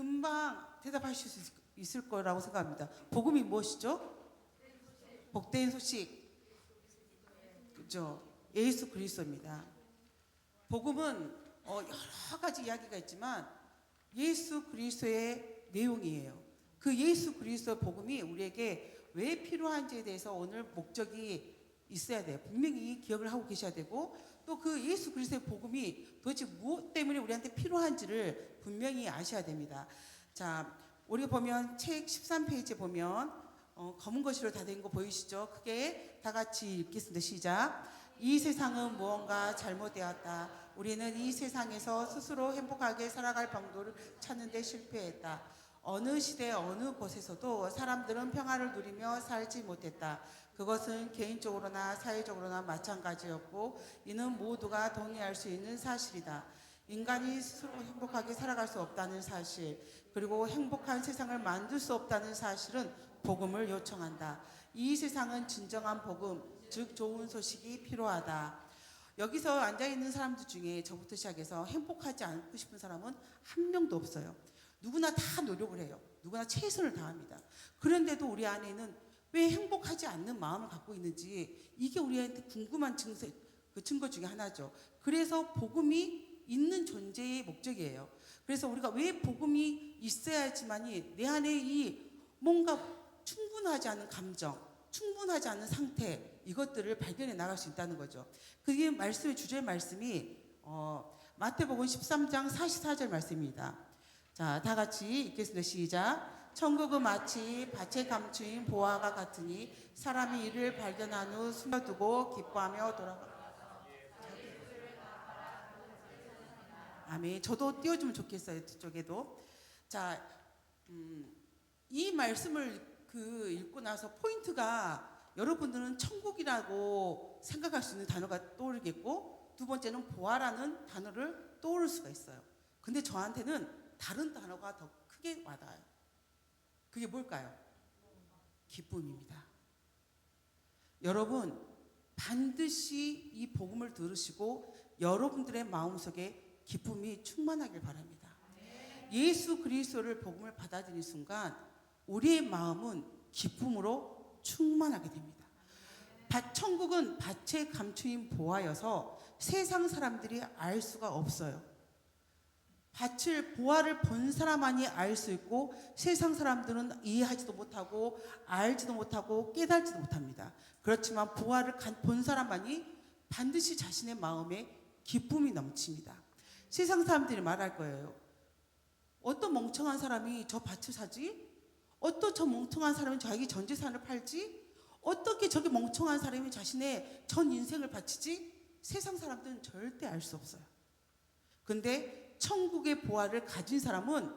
금방 대답하실 수 있을 거라고 생각합니다. 복음이 무엇이죠? 복된 소식. 그죠? 예수 그리스도입니다. 복음은 여러 가지 이야기가 있지만 예수 그리스도의 내용이에요. 그 예수 그리스도 복음이 우리에게 왜 필요한지에 대해서 오늘 목적이 있어야 돼요. 분명히 기억을 하고 계셔야 되고, 또 그 예수 그리스도의 복음이 도대체 무엇 때문에 우리한테 필요한지를 분명히 아셔야 됩니다. 자, 우리가 보면 책 13페이지에 보면 검은 글씨로 다 된 거 보이시죠? 크게 다 같이 읽겠습니다. 시작. 이 세상은 무언가 잘못되었다. 우리는 이 세상에서 스스로 행복하게 살아갈 방도를 찾는 데 실패했다. 어느 시대 어느 곳에서도 사람들은 평화를 누리며 살지 못했다. 그것은 개인적으로나 사회적으로나 마찬가지였고 이는 모두가 동의할 수 있는 사실이다. 인간이 스스로 행복하게 살아갈 수 없다는 사실, 그리고 행복한 세상을 만들 수 없다는 사실은 복음을 요청한다. 이 세상은 진정한 복음, 즉 좋은 소식이 필요하다. 여기서 앉아있는 사람들 중에 저부터 시작해서 행복하지 않고 싶은 사람은 한 명도 없어요. 누구나 다 노력을 해요. 누구나 최선을 다합니다. 그런데도 우리 안에는 왜 행복하지 않는 마음을 갖고 있는지, 이게 우리한테 궁금한 증거 중에 하나죠. 그래서 복음이 있는 존재의 목적이에요. 그래서 우리가 왜 복음이 있어야지만이 내 안에 이 뭔가 충분하지 않은 감정, 충분하지 않은 상태, 이것들을 발견해 나갈 수 있다는 거죠. 그게 말씀의 주제의 말씀이 마태복음 13장 44절 말씀입니다. 자, 다 같이 읽겠습니다. 시작. 천국은 마치 밭에 감추인 보화가 같으니 사람이 이를 발견한 후 숨겨두고 기뻐하며 돌아가. 아멘. 저도 띄워주면 좋겠어요. 뒤쪽에도. 자, 이 말씀을 읽고 나서 포인트가, 여러분들은 천국이라고 생각할 수 있는 단어가 떠오르겠고, 두 번째는 보아라는 단어를 떠오를 수가 있어요. 근데 저한테는 다른 단어가 더 크게 와닿아요. 그게 뭘까요? 기쁨입니다. 여러분, 반드시 이 복음을 들으시고 여러분들의 마음속에 기쁨이 충만하길 바랍니다. 예수 그리스도를 복음을 받아들인 순간 우리의 마음은 기쁨으로 충만하게 됩니다. 천국은 밭에 감추인 보화여서 세상 사람들이 알 수가 없어요. 보화를 본 사람만이 알 수 있고 세상 사람들은 이해하지도 못하고 알지도 못하고 깨달지도 못합니다. 그렇지만 보화를 본 사람만이 반드시 자신의 마음에 기쁨이 넘칩니다. 세상 사람들이 말할 거예요. 어떤 멍청한 사람이 저 밭을 사지? 어떤 저 멍청한 사람이 자기 전 재산을 팔지? 어떻게 저기 멍청한 사람이 자신의 전 인생을 바치지? 세상 사람들은 절대 알 수 없어요. 근데 천국의 보화를 가진 사람은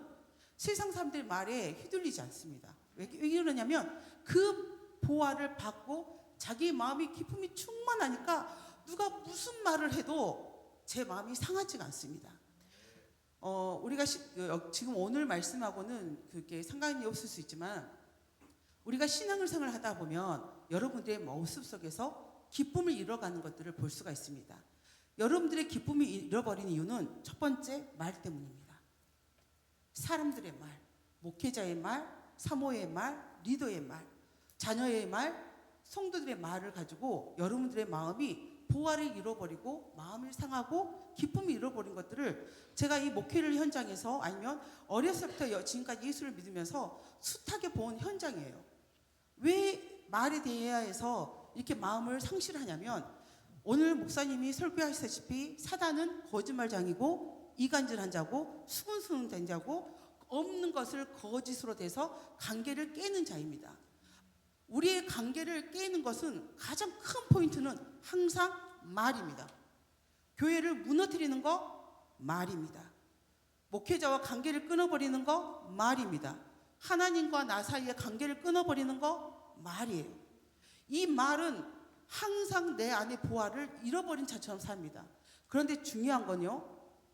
세상 사람들의 말에 휘둘리지 않습니다. 왜 그러냐면 그 보화를 받고 자기의 마음이 기쁨이 충만하니까 누가 무슨 말을 해도 제 마음이 상하지가 않습니다. 우리가 지금 오늘 말씀하고는 그게 상관이 없을 수 있지만, 우리가 신앙생활을 하다 보면 여러분들의 모습 속에서 기쁨을 잃어가는 것들을 볼 수가 있습니다. 여러분들의 기쁨이 잃어버린 이유는 첫 번째, 말 때문입니다. 사람들의 말, 목회자의 말, 사모의 말, 리더의 말, 자녀의 말, 성도들의 말을 가지고 여러분들의 마음이 보화를 잃어버리고 마음을 상하고 기쁨을 잃어버린 것들을 제가 이 목회를 현장에서, 아니면 어렸을 때부터 지금까지 예수를 믿으면서 숱하게 본 현장이에요. 왜 말에 대해서 이렇게 마음을 상실하냐면, 오늘 목사님이 설교하시다시피 사단은 거짓말장이고 이간질한 자고 수군수는 자고 없는 것을 거짓으로 대서 관계를 깨는 자입니다. 우리의 관계를 깨는 것은 가장 큰 포인트는 항상 말입니다. 교회를 무너뜨리는 거 말입니다. 목회자와 관계를 끊어버리는 거 말입니다. 하나님과 나 사이의 관계를 끊어버리는 거 말이에요. 이 말은 항상 내 안의 보화를 잃어버린 자처럼 삽니다. 그런데 중요한 건요,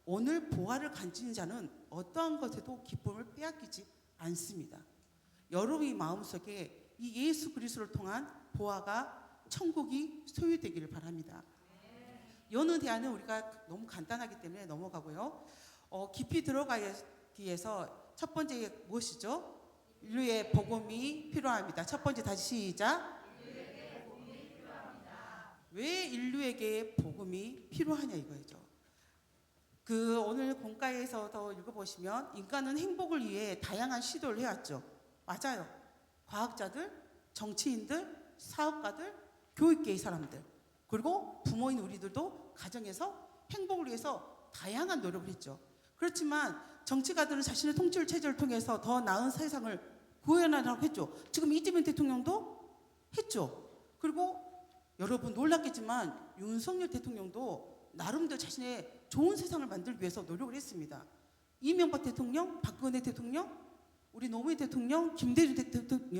오늘 보화를 가진 자는 어떠한 것에도 기쁨을 빼앗기지 않습니다. 여러분의 마음속에 이 예수 그리스도를 통한 보화가, 천국이 소유되기를 바랍니다. 여는 대안은 우리가 너무 간단하기 때문에 넘어가고요. 깊이 들어가기 위해서 첫 번째 무엇이죠? 인류의 복음이 필요합니다. 첫 번째 다시 시작. 왜 인류에게 복음이 필요하냐 이거죠. 오늘 공과에서 더 읽어보시면 인간은 행복을 위해 다양한 시도를 해왔죠. 맞아요. 과학자들, 정치인들, 사업가들, 교육계의 사람들, 그리고 부모인 우리들도 가정에서 행복을 위해서 다양한 노력을 했죠. 그렇지만 정치가들은 자신의 통치 체제를 통해서 더 나은 세상을 구현하라고 했죠. 지금 이재명 대통령도 했죠. 그리고 여러분 놀랐겠지만 윤석열 대통령도 나름대로 자신의 좋은 세상을 만들기 위해서 노력을 했습니다. 이명박 대통령, 박근혜 대통령, 우리 노무현 대통령, 김대중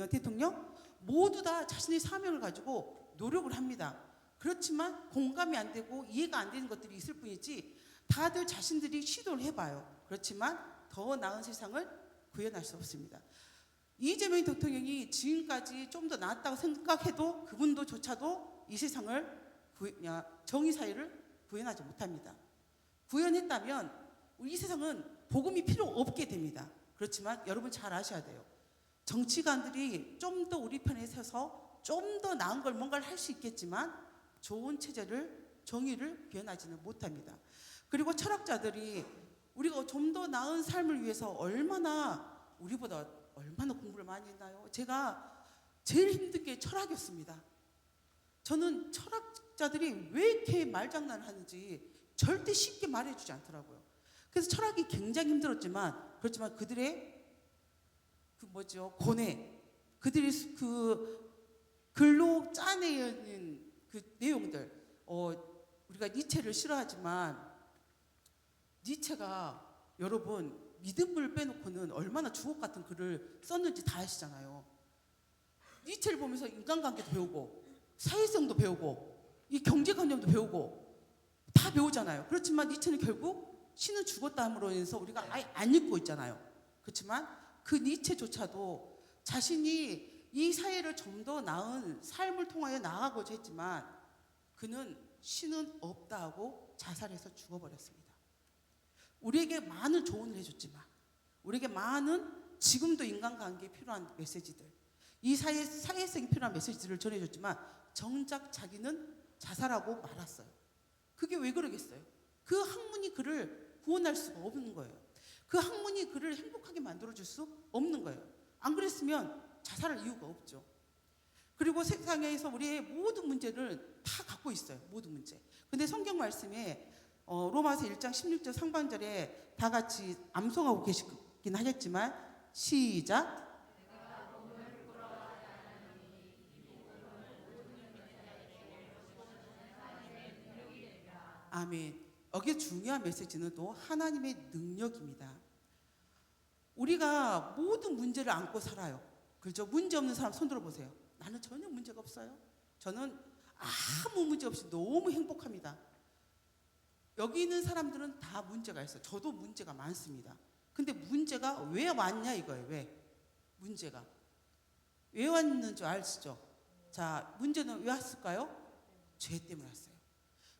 대통령 모두 다 자신의 사명을 가지고 노력을 합니다. 그렇지만 공감이 안 되고 이해가 안 되는 것들이 있을 뿐이지 다들 자신들이 시도를 해봐요. 그렇지만 더 나은 세상을 구현할 수 없습니다. 이재명 대통령이 지금까지 좀 더 나았다고 생각해도 그분도조차도 이 세상을 정의 사회를 구현하지 못합니다. 구현했다면 우리 이 세상은 복음이 필요 없게 됩니다. 그렇지만 여러분 잘 아셔야 돼요. 정치관들이 좀 더 우리 편에 서서 좀 더 나은 걸 뭔가를 할 수 있겠지만 좋은 체제를 정의를 구현하지는 못합니다. 그리고 철학자들이 우리가 좀 더 나은 삶을 위해서 우리보다 얼마나 공부를 많이 했나요? 제가 제일 힘든 게 철학이었습니다. 저는 철학자들이 왜 이렇게 말장난을 하는지 절대 쉽게 말해주지 않더라고요. 그래서 철학이 굉장히 힘들었지만 그렇지만 그들의 고뇌, 그들이 글로 짜내는 그 내용들, 우리가 니체를 싫어하지만 니체가 여러분 믿음을 빼놓고는 얼마나 주옥 같은 글을 썼는지 다 아시잖아요. 니체를 보면서 인간관계도 배우고 사회성도 배우고 이 경제관념도 배우고 다 배우잖아요. 그렇지만 니체는 결국 신은 죽었다 함으로 인해서 우리가 아예 안 읽고 있잖아요. 그렇지만 그 니체조차도 자신이 이 사회를 좀 더 나은 삶을 통하여 나아가고자 했지만 그는 신은 없다 하고 자살해서 죽어버렸습니다. 우리에게 많은 조언을 해줬지만 우리에게 많은 지금도 인간관계에 필요한 메시지들, 이 사회성이 필요한 메시지들을 전해줬지만 정작 자기는 자살하고 말았어요. 그게 왜 그러겠어요? 그 학문이 그를 구원할 수가 없는 거예요. 그 학문이 그를 행복하게 만들어줄 수 없는 거예요. 안 그랬으면 자살할 이유가 없죠. 그리고 세상에서 우리의 모든 문제를 다 갖고 있어요. 모든 문제. 근데 성경 말씀에 로마서 1장 16절 상반절에 다 같이 암송하고 계시긴 하겠지만 시작. 아멘. 여기 중요한 메시지는 또 하나님의 능력입니다. 우리가 모든 문제를 안고 살아요. 그렇죠? 문제 없는 사람 손 들어보세요. 나는 전혀 문제가 없어요. 저는 아무 문제 없이 너무 행복합니다. 여기 있는 사람들은 다 문제가 있어요. 저도 문제가 많습니다. 근데 문제가 왜 왔냐 이거예요. 왜? 문제가. 왜 왔는 줄 아시죠? 자, 문제는 왜 왔을까요? 죄 때문에 왔어요.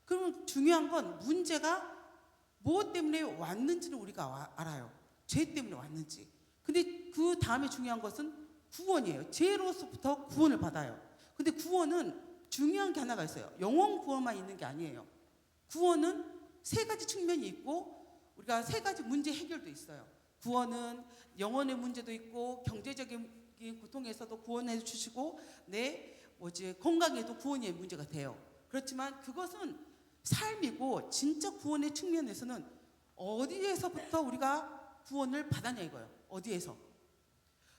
그러면 중요한 건 문제가 무엇 때문에 왔는지는 우리가 알아요. 죄 때문에 왔는지. 근데 그 다음에 중요한 것은 구원이에요. 죄로서부터 구원을 받아요. 근데 구원은 중요한 게 하나가 있어요. 영원 구원만 있는 게 아니에요. 구원은 세 가지 측면이 있고 우리가 세 가지 문제 해결도 있어요. 구원은 영혼의 문제도 있고 경제적인 고통에서도 구원해 주시고 건강에도 구원의 문제가 돼요. 그렇지만 그것은 삶이고 진짜 구원의 측면에서는 어디에서부터 우리가 구원을 받았냐 이거예요. 어디에서?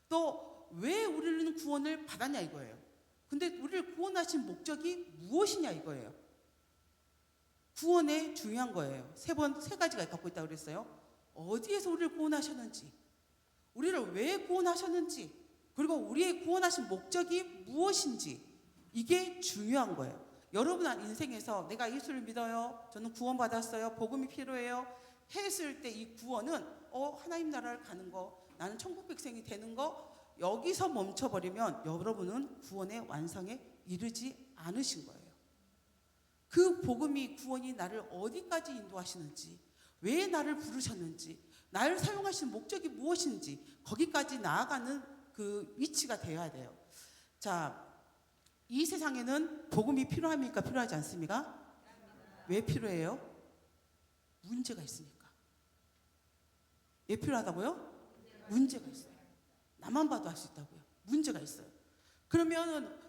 또 왜 우리는 구원을 받았냐 이거예요. 근데 우리를 구원하신 목적이 무엇이냐 이거예요. 구원에 중요한 거예요. 세 가지가 갖고 있다고 그랬어요. 어디에서 우리를 구원하셨는지, 우리를 왜 구원하셨는지, 그리고 우리의 구원하신 목적이 무엇인지, 이게 중요한 거예요. 여러분 인생에서 내가 예수를 믿어요, 저는 구원받았어요, 복음이 필요해요 했을 때 이 구원은 하나님 나라를 가는 거, 나는 천국 백성이 되는 거, 여기서 멈춰버리면 여러분은 구원의 완성에 이르지 않으신 거예요. 그 복음이 구원이 나를 어디까지 인도하시는지, 왜 나를 부르셨는지, 나를 사용하시는 목적이 무엇인지 거기까지 나아가는 그 위치가 되어야 돼요. 자, 이 세상에는 복음이 필요합니까? 필요하지 않습니까? 왜 필요해요? 문제가 있으니까. 왜 필요하다고요? 문제가 있어요. 나만 봐도 알 수 있다고요. 문제가 있어요. 그러면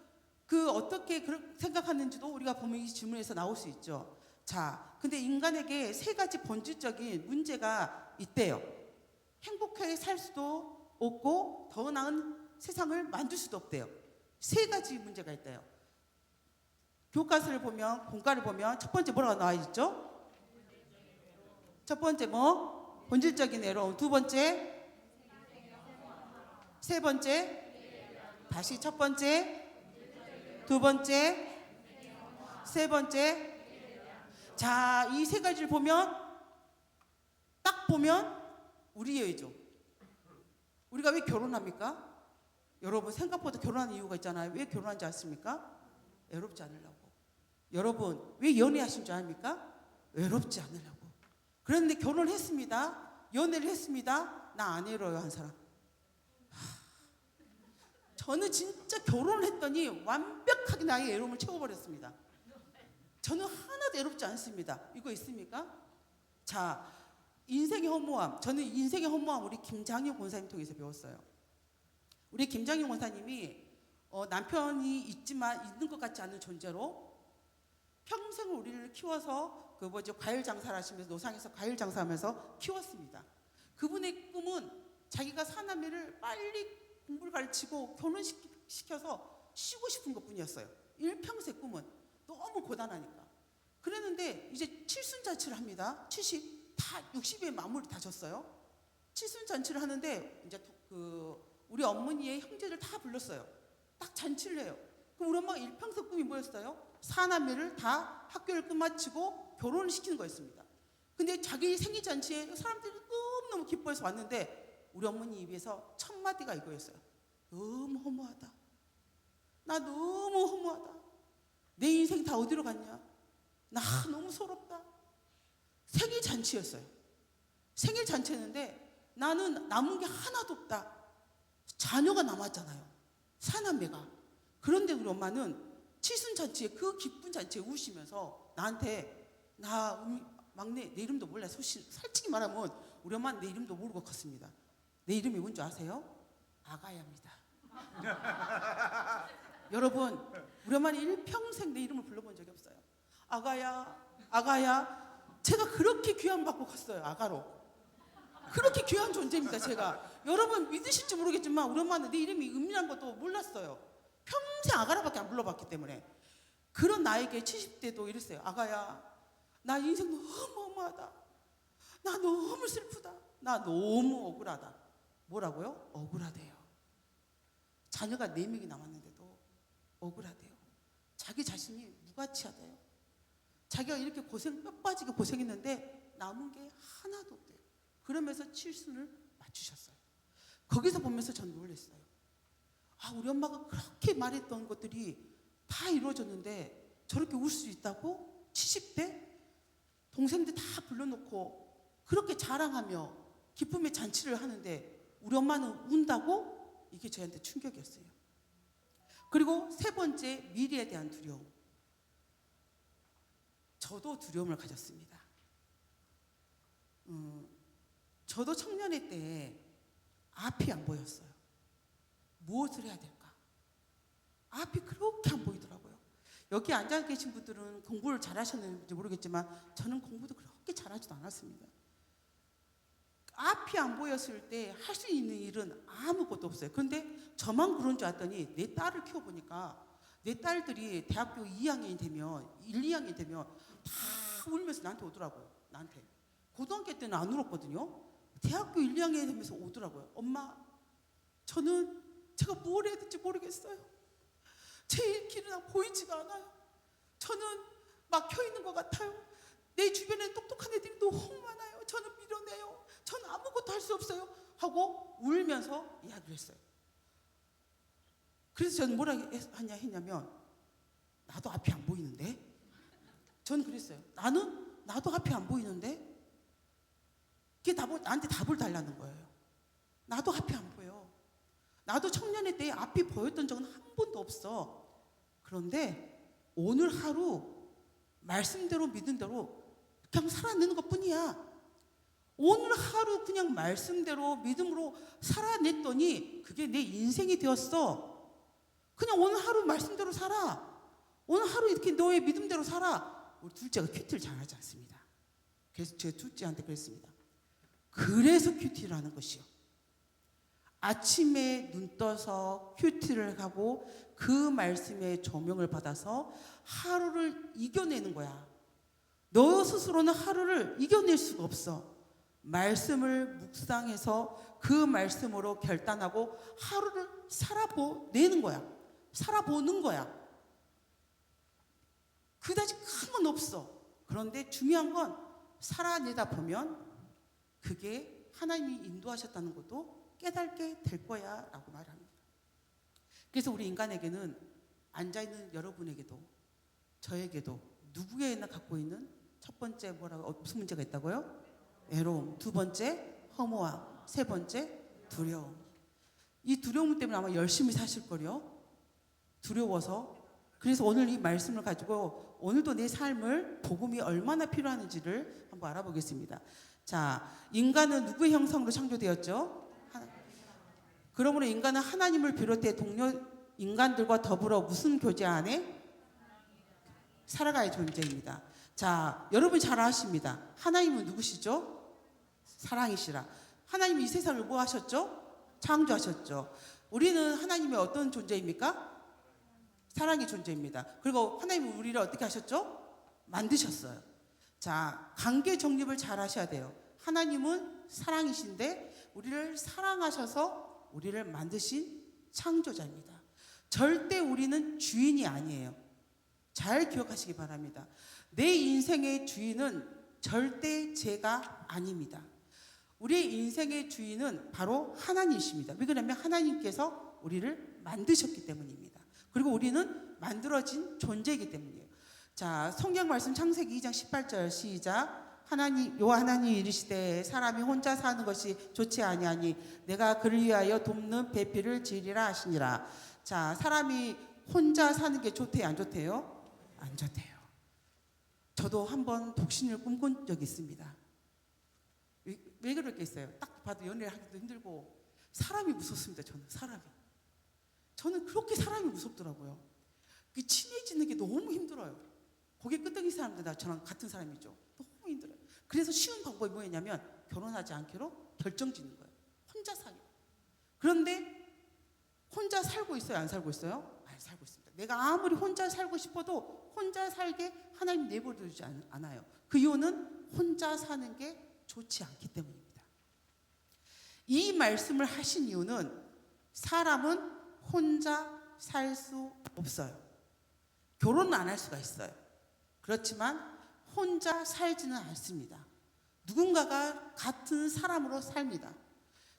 그 어떻게 생각하는지도 우리가 보면 이 질문에서 나올 수 있죠. 자, 근데 인간에게 세 가지 본질적인 문제가 있대요. 행복하게 살 수도 없고 더 나은 세상을 만들 수도 없대요. 세 가지 문제가 있대요. 교과서를 보면, 공과를 보면 첫 번째 뭐라고 나와 있죠? 첫 번째 뭐? 본질적인 애로움. 두 번째, 세 번째, 다시 첫 번째, 두 번째, 세 번째. 자, 이 세 가지를 보면 딱 보면 우리예죠. 우리가 왜 결혼합니까? 여러분 생각보다 결혼하는 이유가 있잖아요. 왜 결혼한지 아십니까? 외롭지 않으려고. 여러분 왜 연애하신 줄 압니까? 외롭지 않으려고. 그런데 결혼을 했습니다. 연애를 했습니다. 나 안 외로워요 한 사람. 저는 진짜 결혼을 했더니 완벽하게 나의 외로움을 채워버렸습니다. 저는 하나도 외롭지 않습니다. 이거 있습니까? 자, 인생의 허무함. 저는 인생의 허무함 우리 김장윤 권사님 통해서 배웠어요. 우리 김장윤 권사님이 남편이 있는 것 같지 않은 존재로 평생 우리를 키워서 과일 장사를 하시면서 노상에서 과일 장사하면서 키웠습니다. 그분의 꿈은 자기가 사남매를 빨리 공부를 가르치고 결혼시켜서 쉬고 싶은 것뿐이었어요. 일평생 꿈은 너무 고단하니까. 그랬는데 이제 칠순잔치를 합니다. 60에 마무리 다졌어요. 칠순잔치를 하는데 이제 우리 어머니의 형제들 다 불렀어요. 딱 잔치를 해요. 그럼 우리 엄마가 일평생 꿈이 뭐였어요? 사남매를 다 학교를 끝마치고 결혼을 시키는 거였습니다. 근데 자기 생일잔치에 사람들이 너무너무 기뻐해서 왔는데 우리 어머니 입에서 첫 마디가 이거였어요. 너무 허무하다. 나 너무 허무하다. 내 인생 다 어디로 갔냐? 나 너무 서럽다. 생일잔치였어요. 생일잔치였는데 나는 남은 게 하나도 없다. 자녀가 남았잖아요. 사남매가. 그런데 우리 엄마는 칠순잔치에 그 기쁜 잔치에 우시면서 나한테 막내 내 이름도 몰라요. 솔직히 말하면 우리 엄마는 내 이름도 모르고 컸습니다. 내 이름이 뭔지 아세요? 아가야입니다. 여러분 우리 엄마는 일평생 내 이름을 불러본 적이 없어요. 아가야 아가야. 제가 그렇게 귀함 받고 컸어요. 아가로. 그렇게 귀한 존재입니다. 제가. 여러분 믿으실지 모르겠지만 우리 엄마는 내 이름이 은미란 것도 몰랐어요. 평생 아가라밖에 안 불러봤기 때문에. 그런 나에게 70대도 이랬어요. 아가야 나 인생 너무 허무하다. 나 너무 슬프다. 나 너무 억울하다. 뭐라고요? 억울하대요. 자녀가 4명이 남았는데도 억울하대요. 자기 자신이 무가치하대요. 자기가 이렇게 뼈 빠지게 고생했는데 남은 게 하나도 없대요. 그러면서 칠순을 맞추셨어요. 거기서 보면서 전 놀랐어요. 우리 엄마가 그렇게 말했던 것들이 다 이루어졌는데 저렇게 울 수 있다고? 70대? 동생들 다 불러놓고 그렇게 자랑하며 기쁨의 잔치를 하는데 우리 엄마는 운다고? 이게 저한테 충격이었어요. 그리고 세 번째, 미래에 대한 두려움. 저도 두려움을 가졌습니다. 저도 청년회 때 앞이 안 보였어요. 무엇을 해야 될까? 앞이 그렇게 안 보이더라고요. 여기 앉아 계신 분들은 공부를 잘하셨는지 모르겠지만 저는 공부도 그렇게 잘하지도 않았습니다. 앞이 안 보였을 때 할 수 있는 일은 아무것도 없어요. 그런데 저만 그런 줄 알았더니 내 딸을 키워보니까 내 딸들이 대학교 2학년이 되면 1, 2학년이 되면 다 울면서 나한테 오더라고요. 나한테. 고등학교 때는 안 울었거든요. 대학교 1, 2학년이 되면서 오더라고요. 엄마, 제가 뭘 해야 될지 모르겠어요. 제 길은 보이지가 않아요. 저는 막혀있는 것 같아요. 내 주변에 똑똑한 애들이 너무 많아요. 저는 밀어내요. 저는 아무것도 할 수 없어요. 하고 울면서 이야기를 했어요. 그래서 저는 뭐라 했냐면 나도 앞이 안 보이는데? 저는 그랬어요. 나도 앞이 안 보이는데? 그게 나한테 답을 달라는 거예요. 나도 앞이 안 보여. 나도 청년의 때에 앞이 보였던 적은 한 번도 없어. 그런데 오늘 하루 말씀대로 믿은 대로 그냥 살아내는 것뿐이야. 오늘 하루 그냥 말씀대로 믿음으로 살아냈더니 그게 내 인생이 되었어. 그냥 오늘 하루 말씀대로 살아. 오늘 하루 이렇게 너의 믿음대로 살아. 우리 둘째가 큐티를 잘하지 않습니다. 그래서 제 둘째한테 그랬습니다. 그래서 큐티를 하는 것이요. 아침에 눈 떠서 큐티를 하고 그 말씀의 조명을 받아서 하루를 이겨내는 거야. 너 스스로는 하루를 이겨낼 수가 없어. 말씀을 묵상해서 그 말씀으로 결단하고 하루를 살아내는 거야. 살아보는 거야. 그다지 큰 건 없어. 그런데 중요한 건 살아내다 보면 그게 하나님이 인도하셨다는 것도 깨닫게 될 거야 라고 말합니다. 그래서 우리 인간에게는 앉아있는 여러분에게도 저에게도 누구에게나 갖고 있는 첫 번째 무슨 문제가 있다고요? 외로움. 두 번째 허무함. 세 번째 두려움. 이 두려움 때문에 아마 열심히 사실 거요. 두려워서. 그래서 오늘 이 말씀을 가지고 오늘도 내 삶을 복음이 얼마나 필요하는지를 한번 알아보겠습니다. 자, 인간은 누구의 형상으로 창조되었죠? 그러므로 인간은 하나님을 비롯해 동료 인간들과 더불어 무슨 교제 안에 살아가야 존재입니다. 자, 여러분 잘 아십니다. 하나님은 누구시죠? 사랑이시라. 하나님은 이 세상을 뭐 하셨죠? 창조하셨죠. 우리는 하나님의 어떤 존재입니까? 사랑의 존재입니다. 그리고 하나님은 우리를 어떻게 하셨죠? 만드셨어요. 자, 관계 정립을 잘 하셔야 돼요. 하나님은 사랑이신데 우리를 사랑하셔서 우리를 만드신 창조자입니다. 절대 우리는 주인이 아니에요. 잘 기억하시기 바랍니다. 내 인생의 주인은 절대 제가 아닙니다. 우리의 인생의 주인은 바로 하나님이십니다. 왜 그러냐면 하나님께서 우리를 만드셨기 때문입니다. 그리고 우리는 만들어진 존재이기 때문이에요. 자, 성경 말씀 창세기 2장 18절 시작. 하나님 이르시되 사람이 혼자 사는 것이 좋지 아니하니 내가 그를 위하여 돕는 배필을 지으리라 하시니라. 자, 사람이 혼자 사는 게 좋대요, 안 좋대요? 안 좋대요. 저도 한번 독신을 꿈꾼 적이 있습니다. 왜 그랬겠어요? 딱 봐도 연애를 하기도 힘들고 사람이 무섭습니다. 저는 그렇게 사람이 무섭더라고요. 친해지는 게 너무 힘들어요. 고개 끄덕이 사람들 다 저랑 같은 사람이죠. 너무 힘들어요. 그래서 쉬운 방법이 뭐였냐면 결혼하지 않기로 결정짓는 거예요. 혼자 사기. 그런데 혼자 살고 있어요? 안 살고 있어요? 안 살고 있습니다. 내가 아무리 혼자 살고 싶어도 혼자 살게 하나님 내버려두지 않아요. 그 이유는 혼자 사는 게 좋지 않기 때문입니다. 이 말씀을 하신 이유는 사람은 혼자 살 수 없어요. 결혼은 안 할 수가 있어요. 그렇지만 혼자 살지는 않습니다. 누군가가 같은 사람으로 삽니다.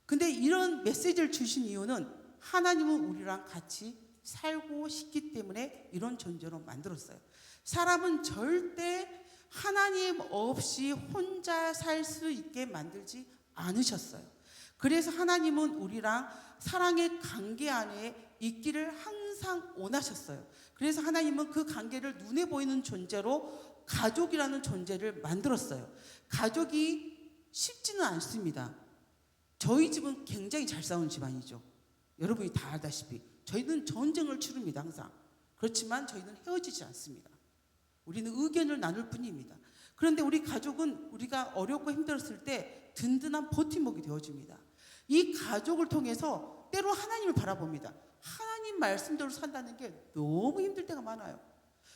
근데 이런 메시지를 주신 이유는 하나님은 우리랑 같이 살고 싶기 때문에 이런 존재로 만들었어요. 사람은 절대 하나님 없이 혼자 살 수 있게 만들지 않으셨어요. 그래서 하나님은 우리랑 사랑의 관계 안에 있기를 항상 원하셨어요. 그래서 하나님은 그 관계를 눈에 보이는 존재로 가족이라는 존재를 만들었어요. 가족이 쉽지는 않습니다. 저희 집은 굉장히 잘 싸우는 집안이죠. 여러분이 다 알다시피 저희는 전쟁을 치릅니다. 항상. 그렇지만 저희는 헤어지지 않습니다. 우리는 의견을 나눌 뿐입니다. 그런데 우리 가족은 우리가 어렵고 힘들었을 때 든든한 버팀목이 되어줍니다. 이 가족을 통해서 때로 하나님을 바라봅니다. 하나님 말씀대로 산다는 게 너무 힘들 때가 많아요.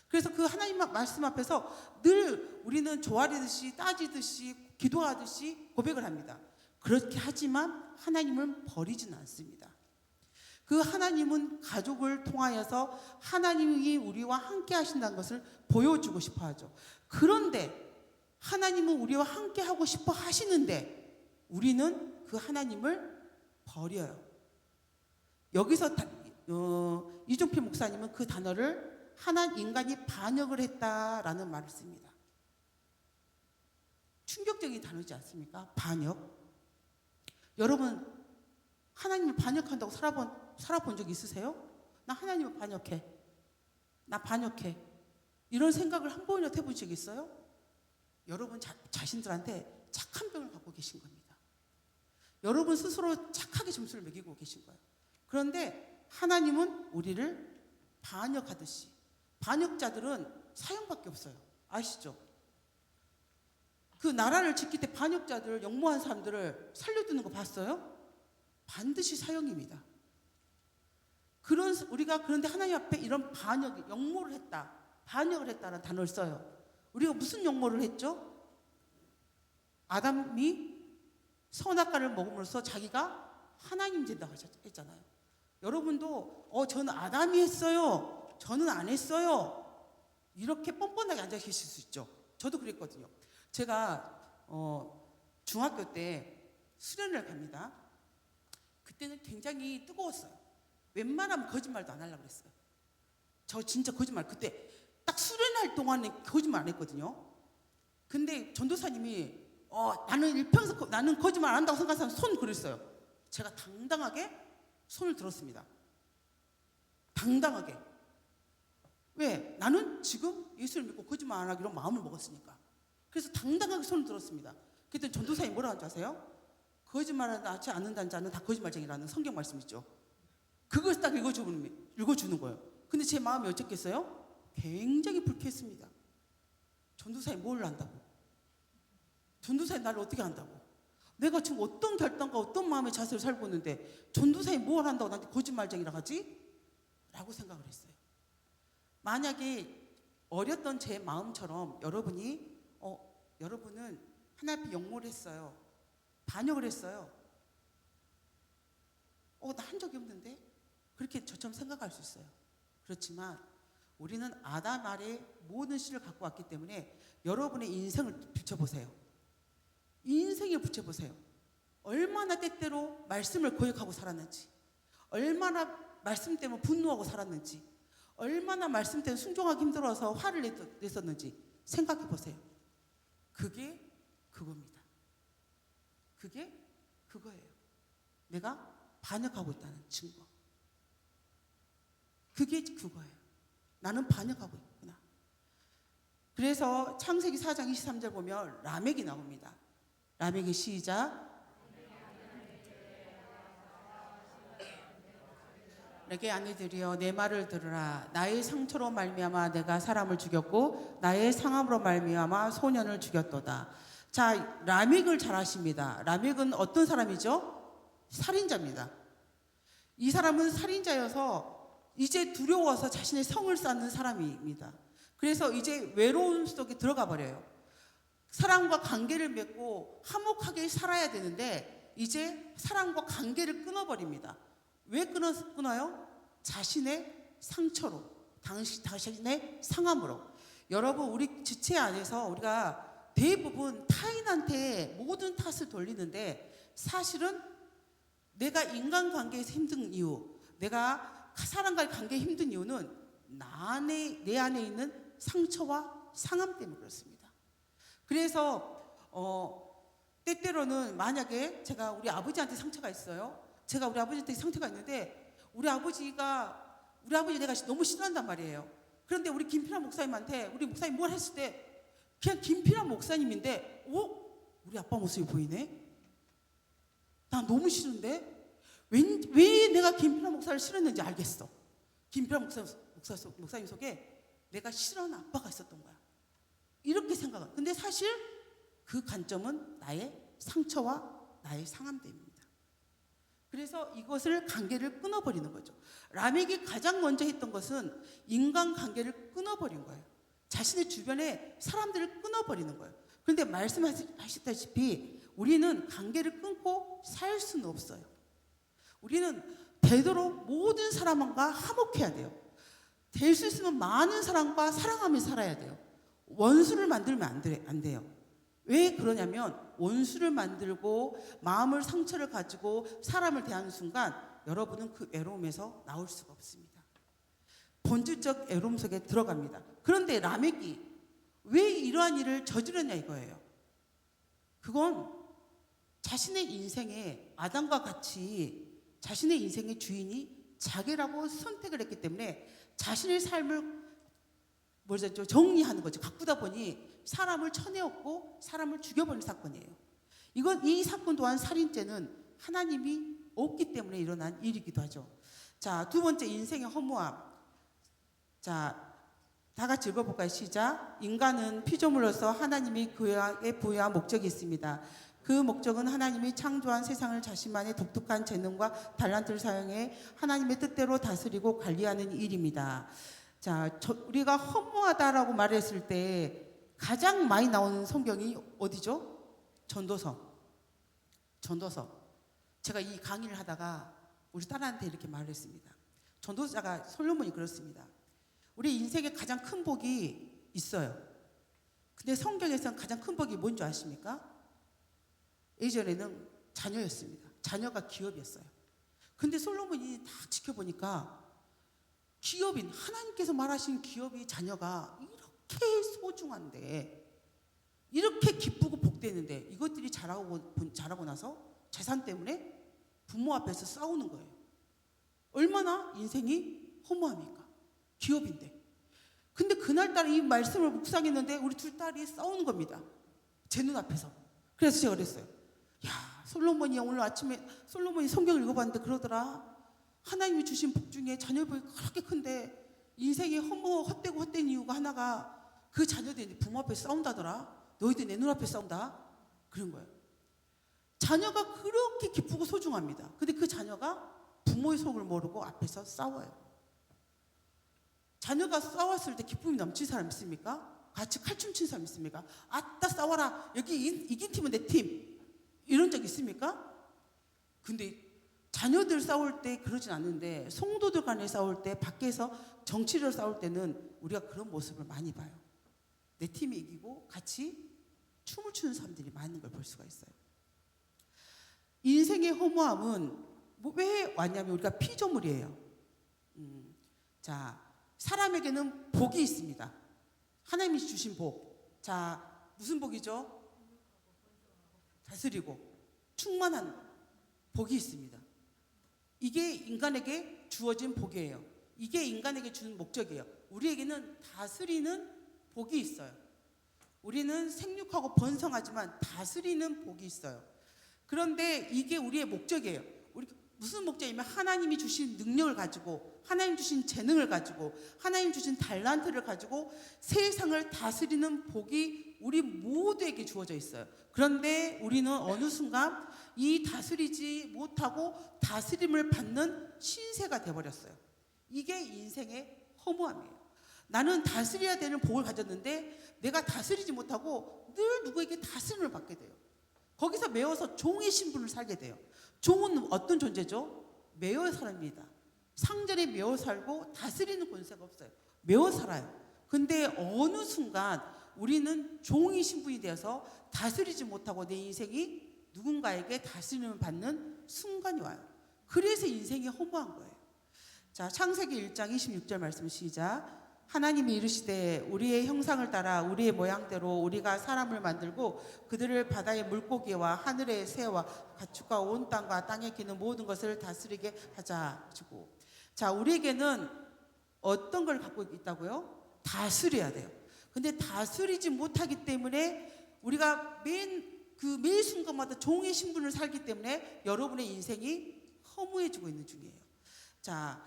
그래서 그 하나님 말씀 앞에서 늘 우리는 조아리듯이 따지듯이 기도하듯이 고백을 합니다. 그렇게 하지만 하나님은 버리지는 않습니다. 그 하나님은 가족을 통하여서 하나님이 우리와 함께 하신다는 것을 보여주고 싶어 하죠. 그런데 하나님은 우리와 함께 하고 싶어 하시는데 우리는 그 하나님을 버려요. 여기서 이종필 목사님은 그 단어를 인간이 반역을 했다라는 말을 씁니다. 충격적인 단어지 않습니까? 반역. 여러분 하나님을 반역한다고 살아본 적 있으세요? 나 하나님을 반역해. 나 반역해. 이런 생각을 한 번이라도 해본 적 있어요? 여러분 자신들한테 착한 병을 갖고 계신 겁니다. 여러분 스스로 착하게 점수를 매기고 계신 거예요. 그런데 하나님은 우리를 반역하듯이, 반역자들은 사형밖에 없어요. 아시죠? 그 나라를 지킬 때 반역자들, 역모한 사람들을 살려두는 거 봤어요? 반드시 사형입니다. 우리가 그런데 하나님 앞에 이런 역모를 했다, 반역을 했다는 단어를 써요. 우리가 무슨 역모를 했죠? 아담이 선악과를 먹음으로써 자기가 하나님 된다고 했잖아요. 여러분도 저는 아담이 했어요, 저는 안 했어요, 이렇게 뻔뻔하게 앉아 계실 수 있죠. 저도 그랬거든요. 제가 중학교 때 수련을 갑니다. 그때는 굉장히 뜨거웠어요. 웬만하면 거짓말도 안 하려고 그랬어요. 저 진짜 거짓말, 그때 딱 수련할 동안에 거짓말 안 했거든요. 근데 전도사님이 나는 일평생 나는 거짓말 안 한다고 생각하는 사람 손 그랬어요. 제가 당당하게 손을 들었습니다. 당당하게. 왜? 나는 지금 예수를 믿고 거짓말 안 하기로 마음을 먹었으니까. 그래서 당당하게 손을 들었습니다. 그랬더니 전도사님이 뭐라고 하는지 아세요? 거짓말하지 않는다는 자는 다 거짓말쟁이라는 성경 말씀 있죠. 그걸 딱 읽어주는 거예요. 근데 제 마음이 어쨌겠어요? 굉장히 불쾌했습니다. 전도사님이 뭘 안다고? 전도사님이 나를 어떻게 안다고? 내가 지금 어떤 결단과 어떤 마음의 자세를 살고 있는데 전도사님이 뭘 한다고 나한테 거짓말쟁이라고 하지? 라고 생각을 했어요. 만약에 어렸던 제 마음처럼 여러분은 하나님 앞에 역모를 했어요. 반역을 했어요. 나 한 적이 없는데? 그렇게 저처럼 생각할 수 있어요. 그렇지만 우리는 아담 아래 모든 씨를 갖고 왔기 때문에 여러분의 인생을 비춰보세요. 인생을 비춰보세요. 얼마나 때때로 말씀을 거역하고 살았는지, 얼마나 말씀 때문에 분노하고 살았는지, 얼마나 말씀 때문에 순종하기 힘들어서 화를 냈었는지 생각해보세요. 그게 그겁니다. 그게 그거예요. 내가 반역하고 있다는 증거. 그게 그거예요. 나는 반역하고 있구나. 그래서 창세기 4장 23절 보면 라멕이 나옵니다. 라멕의 시작. 내게 아내들이여 내 말을 들으라. 나의 상처로 말미암아 내가 사람을 죽였고 나의 상함으로 말미암아 소년을 죽였도다. 자, 라멕을 잘 아십니다. 라멕은 어떤 사람이죠? 살인자입니다. 이 사람은 살인자여서 이제 두려워서 자신의 성을 쌓는 사람입니다. 그래서 이제 외로움 속에 들어가 버려요. 사람과 관계를 맺고 화목하게 살아야 되는데 이제 사람과 관계를 끊어버립니다. 왜 끊어요? 자신의 상처로, 자신의 상함으로. 여러분, 우리 지체 안에서 우리가 대부분 타인한테 모든 탓을 돌리는데 사실은 내가 인간관계에서 힘든 이유, 내가 사람과의 관계에 힘든 이유는 내 안에 있는 상처와 상함 때문에 그렇습니다. 그래서 때때로는 만약에 제가 우리 아버지한테 상처가 있어요. 제가 우리 아버지한테 상처가 있는데 우리 아버지 내가 너무 싫어한단 말이에요. 그런데 우리 김필환 목사님한테 우리 목사님 뭘 했을 때 그냥 김필환 목사님인데 우리 아빠 모습이 보이네? 나 너무 싫은데? 왜 내가 김필환 목사를 싫어했는지 알겠어. 김필환 목사님 속에 내가 싫어하는 아빠가 있었던 거야. 이렇게 생각은. 근데 사실 그 관점은 나의 상처와 나의 상함 때문입니다. 그래서 이것을 관계를 끊어버리는 거죠. 라멕이 가장 먼저 했던 것은 인간관계를 끊어버린 거예요. 자신의 주변에 사람들을 끊어버리는 거예요. 그런데 말씀하셨다시피 우리는 관계를 끊고 살 수는 없어요. 우리는 되도록 모든 사람과 화목해야 돼요. 될 수 있으면 많은 사람과 사랑하며 살아야 돼요. 원수를 만들면 안 돼요. 왜 그러냐면 원수를 만들고 마음을 상처를 가지고 사람을 대하는 순간 여러분은 그 외로움에서 나올 수가 없습니다. 본질적 외로움 속에 들어갑니다. 그런데 라멕이 왜 이러한 일을 저지르냐 이거예요. 그건 자신의 인생에 아담과 같이 자신의 인생의 주인이 자기라고 선택을 했기 때문에 자신의 삶을 뭐죠? 정리하는 거죠. 가꾸다 보니 사람을 쳐내었고 사람을 죽여버린 사건이에요. 이 사건 또한 살인죄는 하나님이 없기 때문에 일어난 일이기도 하죠. 자, 두 번째 인생의 허무함. 자, 다 같이 읽어볼까요? 시작. 인간은 피조물로서 하나님이 그에게 부여한 목적이 있습니다. 그 목적은 하나님이 창조한 세상을 자신만의 독특한 재능과 달란트를 사용해 하나님의 뜻대로 다스리고 관리하는 일입니다. 자, 우리가 허무하다라고 말했을 때 가장 많이 나오는 성경이 어디죠? 전도서. 제가 이 강의를 하다가 우리 딸한테 이렇게 말을 했습니다. 전도자가 솔로몬이 그렇습니다. 우리 인생에 가장 큰 복이 있어요. 근데 성경에서는 가장 큰 복이 뭔지 아십니까? 예전에는 자녀였습니다. 자녀가 기업이었어요. 근데 솔로몬이 딱 지켜보니까 기업인, 하나님께서 말하신 기업이 자녀가 이렇게 소중한데, 이렇게 기쁘고 복되는데 이것들이 자라고 나서 재산 때문에 부모 앞에서 싸우는 거예요. 얼마나 인생이 허무합니까? 기업인데. 근데 그날따라 이 말씀을 묵상했는데 우리 둘 딸이 싸우는 겁니다. 제 눈앞에서. 그래서 제가 그랬어요. 야, 솔로몬이 오늘 아침에 솔로몬이 성경을 읽어봤는데 그러더라. 하나님이 주신 복 중에 자녀 복이 그렇게 큰데 인생이 헛되고 헛된 이유가 하나가 그 자녀들이 부모 앞에 싸운다더라. 너희들 내 눈앞에 싸운다. 그런 거예요. 자녀가 그렇게 기쁘고 소중합니다. 근데 그 자녀가 부모의 속을 모르고 앞에서 싸워요. 자녀가 싸웠을 때 기쁨이 넘친 사람 있습니까? 같이 칼춤 친 사람 있습니까? 아따 싸워라. 여기 이긴 팀은 내 팀. 이런 적 있습니까? 근데 자녀들 싸울 때 그러진 않는데 성도들 간에 싸울 때 밖에서 정치를 싸울 때는 우리가 그런 모습을 많이 봐요. 내 팀이 이기고 같이 춤을 추는 사람들이 많은 걸 볼 수가 있어요. 인생의 허무함은 왜 왔냐면 우리가 피조물이에요. 자, 사람에게는 복이 있습니다. 하나님이 주신 복. 자, 무슨 복이죠? 다스리고 충만한 복이 있습니다. 이게 인간에게 주어진 복이에요. 이게 인간에게 주는 목적이에요. 우리에게는 다스리는 복이 있어요. 우리는 생육하고 번성하지만 다스리는 복이 있어요. 그런데 이게 우리의 목적이에요. 우리 무슨 목적이냐면 하나님이 주신 능력을 가지고, 하나님 주신 재능을 가지고, 하나님 주신 달란트를 가지고 세상을 다스리는 복이 우리 모두에게 주어져 있어요. 그런데 우리는 어느 순간 이 다스리지 못하고 다스림을 받는 신세가 되어버렸어요. 이게 인생의 허무함이에요. 나는 다스려야 되는 복을 가졌는데 내가 다스리지 못하고 늘 누구에게 다스림을 받게 돼요. 거기서 매어서 종의 신분을 살게 돼요. 종은 어떤 존재죠? 매어 살입니다. 상전에 매어 살고 다스리는 권세가 없어요. 매어 살아요. 근데 어느 순간 우리는 종의 신분이 되어서 다스리지 못하고 내 인생이 누군가에게 다스림을 받는 순간이 와요. 그래서 인생이 허무한 거예요. 자, 창세기 1장 26절 말씀 시작. 하나님이 이르시되 우리의 형상을 따라 우리의 모양대로 우리가 사람을 만들고 그들을 바다의 물고기와 하늘의 새와 가축과 온 땅과 땅에 기는 모든 것을 다스리게 하자. 자, 우리에게는 어떤 걸 갖고 있다고요? 다스려야 돼요. 근데 다스리지 못하기 때문에 우리가 매 순간마다 종의 신분을 살기 때문에 여러분의 인생이 허무해지고 있는 중이에요. 자,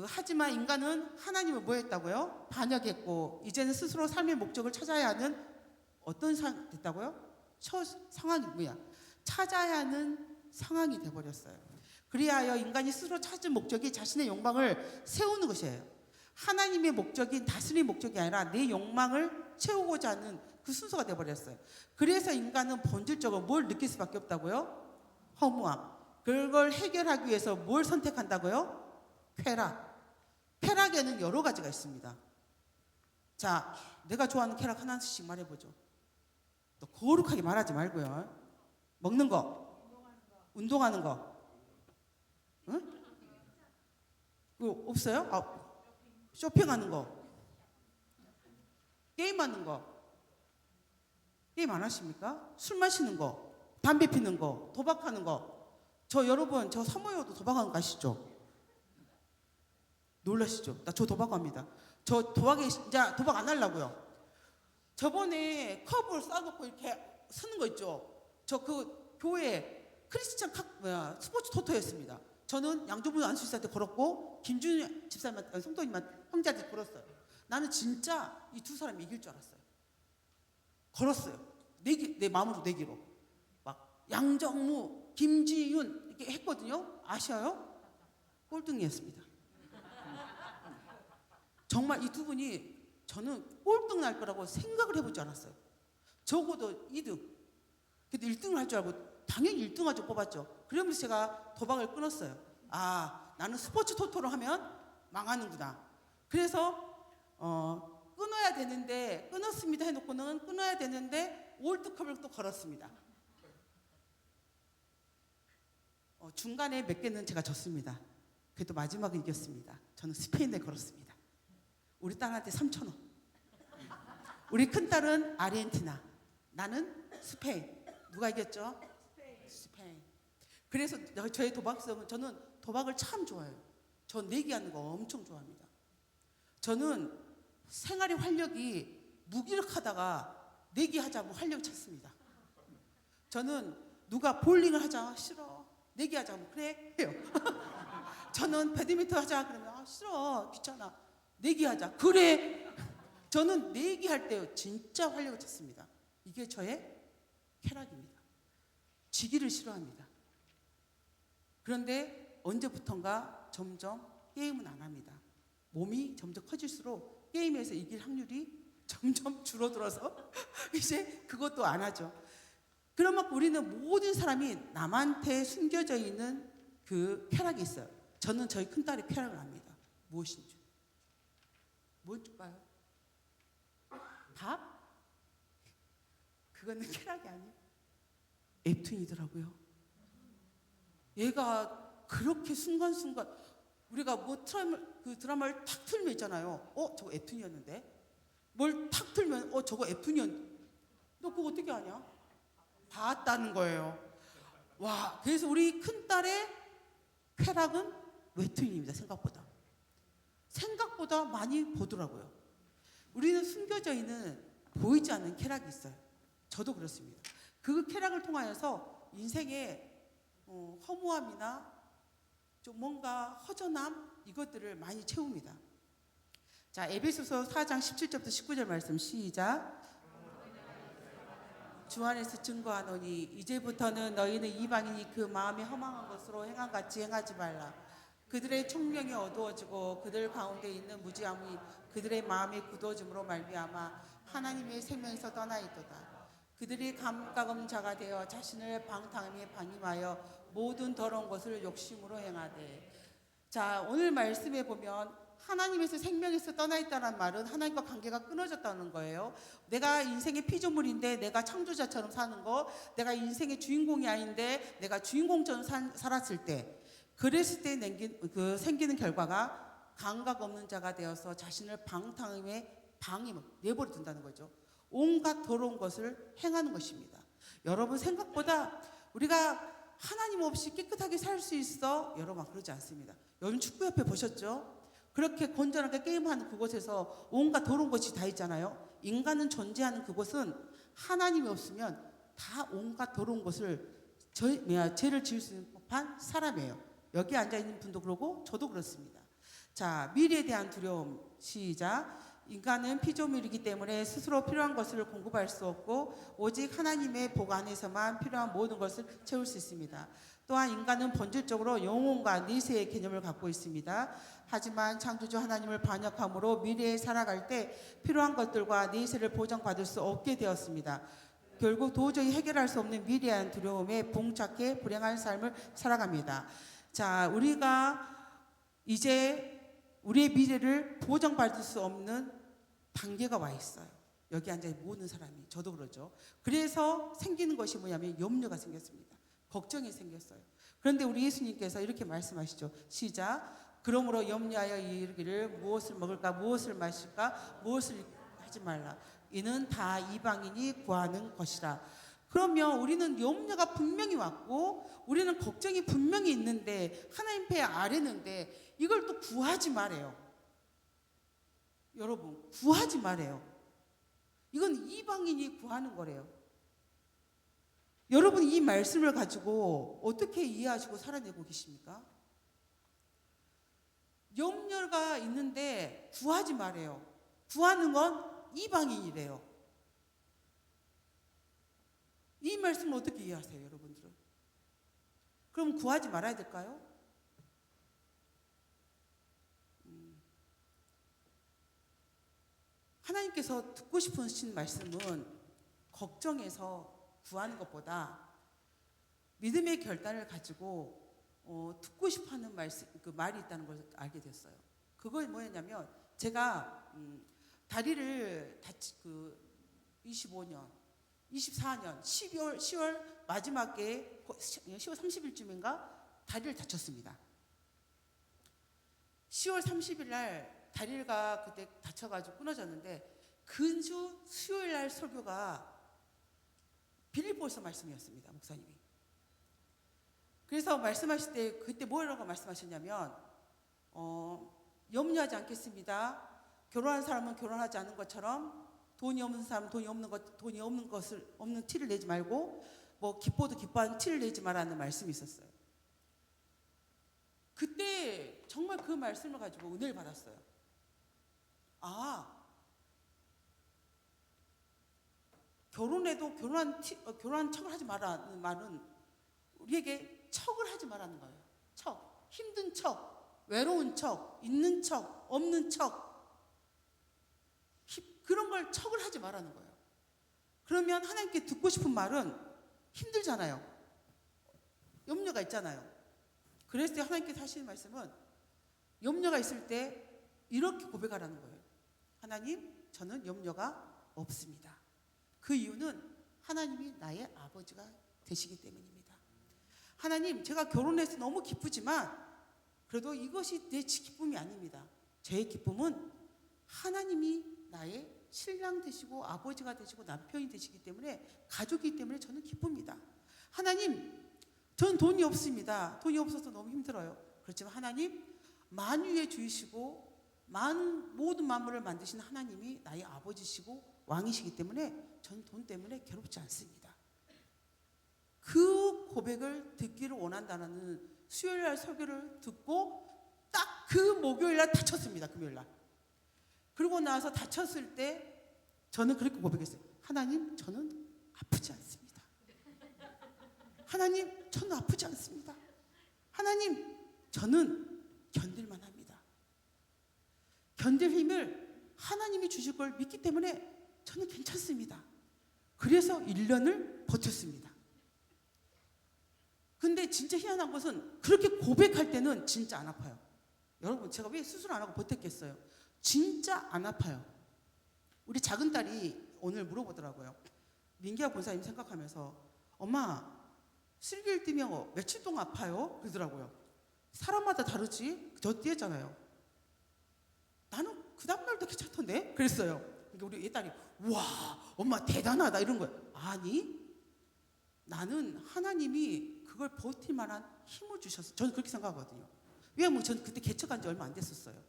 하지만 인간은 하나님을 뭐 했다고요? 반역했고 이제는 스스로 삶의 목적을 찾아야 하는 어떤 됐다고요? 상황이 뭐야? 찾아야 하는 상황이 돼버렸어요. 그리하여 인간이 스스로 찾은 목적이 자신의 욕망을 세우는 것이에요. 하나님의 목적인 다스림의 목적이 아니라 내 욕망을 채우고자 하는 그 순서가 돼버렸어요. 그래서 인간은 본질적으로 뭘 느낄 수밖에 없다고요? 허무함. 그걸 해결하기 위해서 뭘 선택한다고요? 쾌락에는 여러 가지가 있습니다. 자, 내가 좋아하는 쾌락 하나씩 말해보죠. 또 거룩하게 말하지 말고요. 먹는 거, 운동하는 거, 응? 그거 없어요? 쇼핑하는 거, 게임하는 거, 게임 안 하십니까? 술 마시는 거, 담배 피는 거, 도박하는 거. 여러분 저 사모여도 도박하는 거 아시죠? 놀라시죠? 나 저 도박합니다. 저 도박에 진짜 도박 안 하려고요. 저번에 컵을 싸놓고 이렇게 쓰는 거 있죠? 저 그 교회 크리스찬 스포츠 토토였습니다. 저는 양조부 안수집사한테 걸었고 김준희 집사님한테 성도님한테 형제한테 걸었어요. 나는 진짜 이 두 사람이 이길 줄 알았어요. 걸었어요. 내 마음으로 내기로. 막 양정무, 김지윤 이렇게 했거든요. 아시아요? 꼴등이었습니다. 정말 이 두 분이 저는 꼴등 날 거라고 생각을 해보지 않았어요. 적어도 2등. 근데 1등을 할 줄 알고 당연히 1등 하죠 뽑았죠. 그러면서 제가 도박을 끊었어요. 아, 나는 스포츠 토토로 하면 망하는구나. 그래서 끊어야 되는데 끊었습니다 해놓고는 끊어야 되는데 월드컵을 또 걸었습니다. 중간에 몇 개는 제가 졌습니다. 그래도 마지막에 이겼습니다. 저는 스페인에 걸었습니다. 우리 딸한테 3,000원. 우리 큰딸은 아르헨티나, 나는 스페인. 누가 이겼죠? 스페인. 그래서 저의 도박성은, 저는 도박을 참 좋아해요. 전 내기하는 거 엄청 좋아합니다. 저는 생활의 활력이 무기력하다가 내기하자고 활력 찾습니다. 저는 누가 볼링을 하자 싫어, 내기하자고 그래 해요. 저는 배드민턴 하자 그러면 싫어, 귀찮아, 내기하자 그래. 저는 내기할 때 진짜 활력을 찾습니다. 이게 저의 쾌락입니다. 지기를 싫어합니다. 그런데 언제부턴가 점점 게임은 안 합니다. 몸이 점점 커질수록 게임에서 이길 확률이 점점 줄어들어서 이제 그것도 안 하죠. 그러면 우리는 모든 사람이 남한테 숨겨져 있는 그 쾌락이 있어요. 저는 저희 큰딸의 쾌락을 압니다. 무엇인 줄. 뭘 줄까요? 밥? 그거는 쾌락이 아니에요. 앱툰이더라고요. 얘가 그렇게 순간순간 우리가 뭐 드라마를 탁 틀면 있잖아요. 저거 앱툰이었는데? 뭘 탁 틀면 저거 앱툰이었는데? 너 그거 어떻게 아냐? 봤다는 거예요. 와, 그래서 우리 큰딸의 쾌락은 웹툰입니다. 생각보다 많이 보더라고요. 우리는 숨겨져 있는 보이지 않는 쾌락이 있어요. 저도 그렇습니다. 그 쾌락을 통하여서 인생의 허무함이나 좀 뭔가 허전함 이것들을 많이 채웁니다. 자, 에베소서 4장 17절부터 19절 말씀 시작. 주 안에서 증거하노니 이제부터는 너희는 이방인이 그 마음에 허망한 것으로 행함같이 행하지 말라. 그들의 총명이 어두워지고 그들 가운데 있는 무지함이 그들의 마음에 굳어짐으로 말미암아 하나님의 생명에서 떠나 있도다. 그들이 감각 없는 자가 되어 자신을 방탕함에 방임하여 모든 더러운 것을 욕심으로 행하되. 자, 오늘 말씀에 보면 하나님에서 생명에서 떠나 있다는 말은 하나님과 관계가 끊어졌다는 거예요. 내가 인생의 피조물인데 내가 창조자처럼 사는 거, 내가 인생의 주인공이 아닌데 내가 주인공처럼 살았을 때, 그랬을 때 생기는 결과가 감각 없는 자가 되어서 자신을 방탕함에 방임을 내버려 둔다는 거죠. 온갖 더러운 것을 행하는 것입니다. 여러분, 생각보다 우리가 하나님 없이 깨끗하게 살 수 있어? 여러분, 그러지 않습니다. 요즘 축구협회 보셨죠? 그렇게 건전하게 게임하는 그곳에서 온갖 더러운 것이 다 있잖아요. 인간은 존재하는 그곳은 하나님이 없으면 다 온갖 더러운 것을 죄를 지을 수 있는 법한 사람이에요. 여기 앉아있는 분도 그러고 저도 그렇습니다. 자, 미래에 대한 두려움 시작. 인간은 피조물이기 때문에 스스로 필요한 것을 공급할 수 없고 오직 하나님의 복 안에서만 필요한 모든 것을 채울 수 있습니다. 또한 인간은 본질적으로 영혼과 내세의 개념을 갖고 있습니다. 하지만 창조주 하나님을 반역함으로 미래에 살아갈 때 필요한 것들과 내세를 보장받을 수 없게 되었습니다. 결국 도저히 해결할 수 없는 미래한 두려움에 봉착해 불행한 삶을 살아갑니다. 자, 우리가 이제 우리의 미래를 보장받을 수 없는 단계가 와 있어요. 여기 앉아있는 모든 사람이, 저도 그러죠. 그래서 생기는 것이 뭐냐면 염려가 생겼습니다. 걱정이 생겼어요. 그런데 우리 예수님께서 이렇게 말씀하시죠. 시작. 그러므로 염려하여 이르기를 무엇을 먹을까, 무엇을 마실까, 무엇을 하지 말라. 이는 다 이방인이 구하는 것이라. 그러면 우리는 염려가 분명히 왔고 우리는 걱정이 분명히 있는데 하나님 배 아래는데 이걸 또 구하지 말아요. 여러분, 구하지 말아요. 이건 이방인이 구하는 거래요. 여러분, 이 말씀을 가지고 어떻게 이해하시고 살아내고 계십니까? 염려가 있는데 구하지 말아요. 구하는 건 이방인이래요. 이 말씀을 어떻게 이해하세요, 여러분들은? 그럼 구하지 말아야 될까요? 하나님께서 듣고 싶으신 말씀은 걱정해서 구하는 것보다 믿음의 결단을 가지고 듣고 싶어하는 말씀, 그 말이 있다는 걸 알게 됐어요. 그걸 뭐였냐면 제가 다리를 25년, 24년 10월 마지막에 10월 30일쯤인가 다리를 다쳤습니다. 10월 30일 날 다리가 그때 다쳐가지고 끊어졌는데 근주 수요일 날 설교가 빌립보서 말씀이었습니다. 목사님이. 그래서 말씀하실 때 그때 뭐라고 말씀하셨냐면 염려하지 않겠습니다. 결혼한 사람은 결혼하지 않은 것처럼 돈이 없는 사람은 돈이 없는 티를 내지 말고 뭐 기뻐도 기뻐하는 티를 내지 말라는 말씀이 있었어요. 그때 정말 그 말씀을 가지고 은혜를 받았어요. 결혼해도 결혼한 척을 하지 말라는 말은 우리에게 척을 하지 말라는 거예요. 척, 힘든 척, 외로운 척, 있는 척, 없는 척, 그런 걸 척을 하지 말라는 거예요. 그러면 하나님께 듣고 싶은 말은 힘들잖아요. 염려가 있잖아요. 그랬을 때 하나님께서 하시는 말씀은 염려가 있을 때 이렇게 고백하라는 거예요. 하나님, 저는 염려가 없습니다. 그 이유는 하나님이 나의 아버지가 되시기 때문입니다. 하나님, 제가 결혼해서 너무 기쁘지만 그래도 이것이 내 기쁨이 아닙니다. 제 기쁨은 하나님이 나의 신랑 되시고 아버지가 되시고 남편이 되시기 때문에 가족이기 때문에 저는 기쁩니다. 하나님, 저는 돈이 없습니다. 돈이 없어서 너무 힘들어요. 그렇지만 하나님, 만유의 주이시고 모든 만물을 만드신 하나님이 나의 아버지시고 왕이시기 때문에 저는 돈 때문에 괴롭지 않습니다. 그 고백을 듣기를 원한다는 수요일 날 설교를 듣고 딱 그 목요일 날 다쳤습니다. 금요일 날. 그러고 나서 다쳤을 때 저는 그렇게 고백했어요. 하나님, 저는 아프지 않습니다. 하나님, 저는 아프지 않습니다. 하나님, 저는 견딜만 합니다. 견딜 힘을 하나님이 주실 걸 믿기 때문에 저는 괜찮습니다. 그래서 1년을 버텼습니다. 근데 진짜 희한한 것은 그렇게 고백할 때는 진짜 안 아파요. 여러분, 제가 왜 수술 안 하고 버텼겠어요? 진짜 안 아파요. 우리 작은 딸이 오늘 물어보더라고요. 민기아 권사님 생각하면서 엄마, 슬기를 뛰면 며칠 동안 아파요? 그러더라고요. 사람마다 다르지? 저 뛰었잖아요. 나는 그 다음날도 괜찮던데? 그랬어요. 그러니까 우리 얘 딸이 와, 엄마 대단하다 이런 거예요. 아니, 나는 하나님이 그걸 버틸 만한 힘을 주셨어요. 저는 그렇게 생각하거든요. 왜냐면 저는 그때 개척한 지 얼마 안 됐었어요.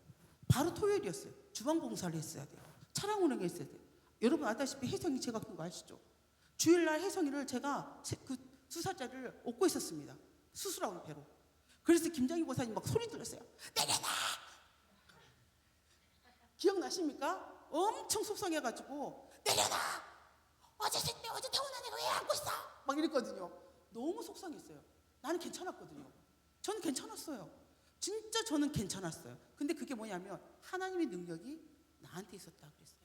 바로 토요일이었어요. 주방봉사를 했어야 돼요. 차량 운행을 했어야 돼요. 여러분 알다시피 혜성이 제가 그런 거 아시죠? 주일날 혜성이를 제가 그 2살짜리를 업고 있었습니다. 수술하고 배로. 그래서 김장희 보사님 막 소리 들었어요. 내려놔! 기억나십니까? 엄청 속상해가지고 내려놔! 어제 태어난 애가 왜 안고 있어? 막 이랬거든요. 너무 속상했어요. 나는 괜찮았거든요. 저는 괜찮았어요. 진짜 저는 괜찮았어요. 근데 그게 뭐냐면 하나님의 능력이 나한테 있었다 그랬어요.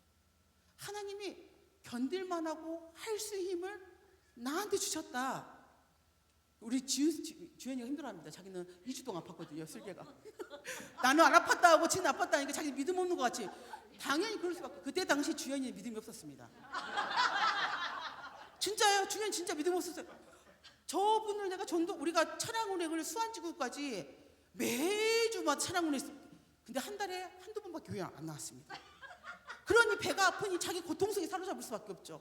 하나님이 견딜만하고 할 수 힘을 나한테 주셨다. 우리 주연이가 힘들어합니다. 자기는 2주 동안 아팠거든요. 슬개가. 나는 안 아팠다 하고 지는 아팠다 하니까 자기 믿음 없는 것 같이. 당연히 그럴 수밖에. 그때 당시 주연이는 믿음이 없었습니다. 진짜예요. 주연 진짜 믿음 없었어요. 저분을 내가 우리가 차량 운행을 수안지구까지 매주마다 차량 운행했어요. 근데 한 달에 한두 번밖에 교회 안 나왔습니다. 그러니 배가 아프니 자기 고통 속에 사로잡을 수밖에 없죠.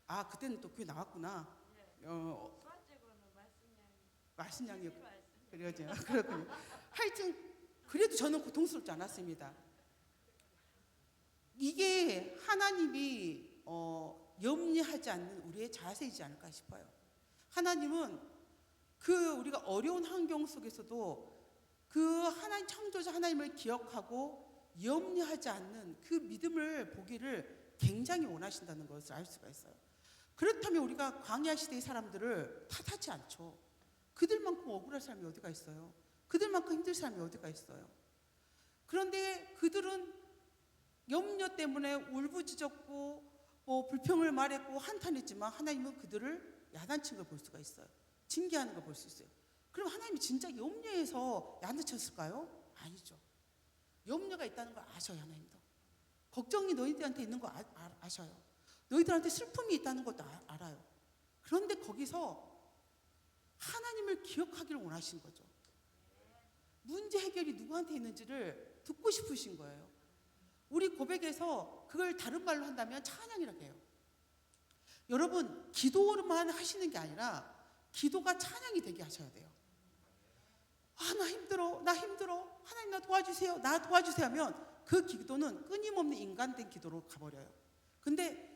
아, 그때는 또 교회 나왔구나. 말씀량이 그러죠. 그렇군요. 하여튼 그래도 저는 고통스럽지 않았습니다. 이게 하나님이 염려하지 않는 우리의 자세이지 않을까 싶어요. 하나님은 그 우리가 어려운 환경 속에서도 그 하나님 창조자 하나님을 기억하고 염려하지 않는 그 믿음을 보기를 굉장히 원하신다는 것을 알 수가 있어요. 그렇다면 우리가 광야 시대의 사람들을 탓하지 않죠. 그들만큼 억울할 사람이 어디가 있어요? 그들만큼 힘들 사람이 어디가 있어요? 그런데 그들은 염려 때문에 울부짖었고 불평을 말했고 한탄했지만 하나님은 그들을 야단친 걸 볼 수가 있어요. 징계하는 걸 볼 수 있어요. 그럼 하나님이 진짜 염려해서 야단쳤을까요? 아니죠. 염려가 있다는 걸 아셔요. 하나님도. 걱정이 너희들한테 있는 거 아셔요. 너희들한테 슬픔이 있다는 것도 알아요. 그런데 거기서 하나님을 기억하기를 원하신 거죠. 문제 해결이 누구한테 있는지를 듣고 싶으신 거예요. 우리 고백에서 그걸 다른 말로 한다면 찬양이라고 해요. 여러분, 기도로만 하시는 게 아니라 기도가 찬양이 되게 하셔야 돼요. 아, 나 힘들어. 하나님 나 도와주세요. 나 도와주세요 하면 그 기도는 끊임없는 인간된 기도로 가버려요. 근데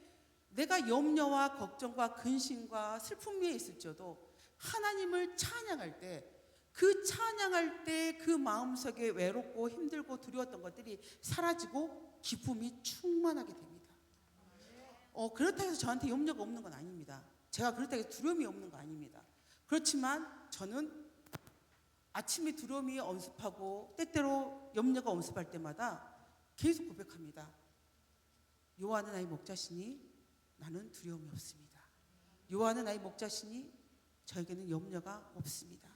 내가 염려와 걱정과 근심과 슬픔 위에 있을지어도 하나님을 찬양할 때 그 마음속에 외롭고 힘들고 두려웠던 것들이 사라지고 기쁨이 충만하게 됩니다. 그렇다고 해서 저한테 염려가 없는 건 아닙니다. 제가 그렇다고 해서 두려움이 없는 거 아닙니다. 그렇지만 저는 아침에 두려움이 엄습하고 때때로 염려가 엄습할 때마다 계속 고백합니다. 여호와는 나의 목자시니 나는 두려움이 없습니다. 여호와는 나의 목자시니 저에게는 염려가 없습니다.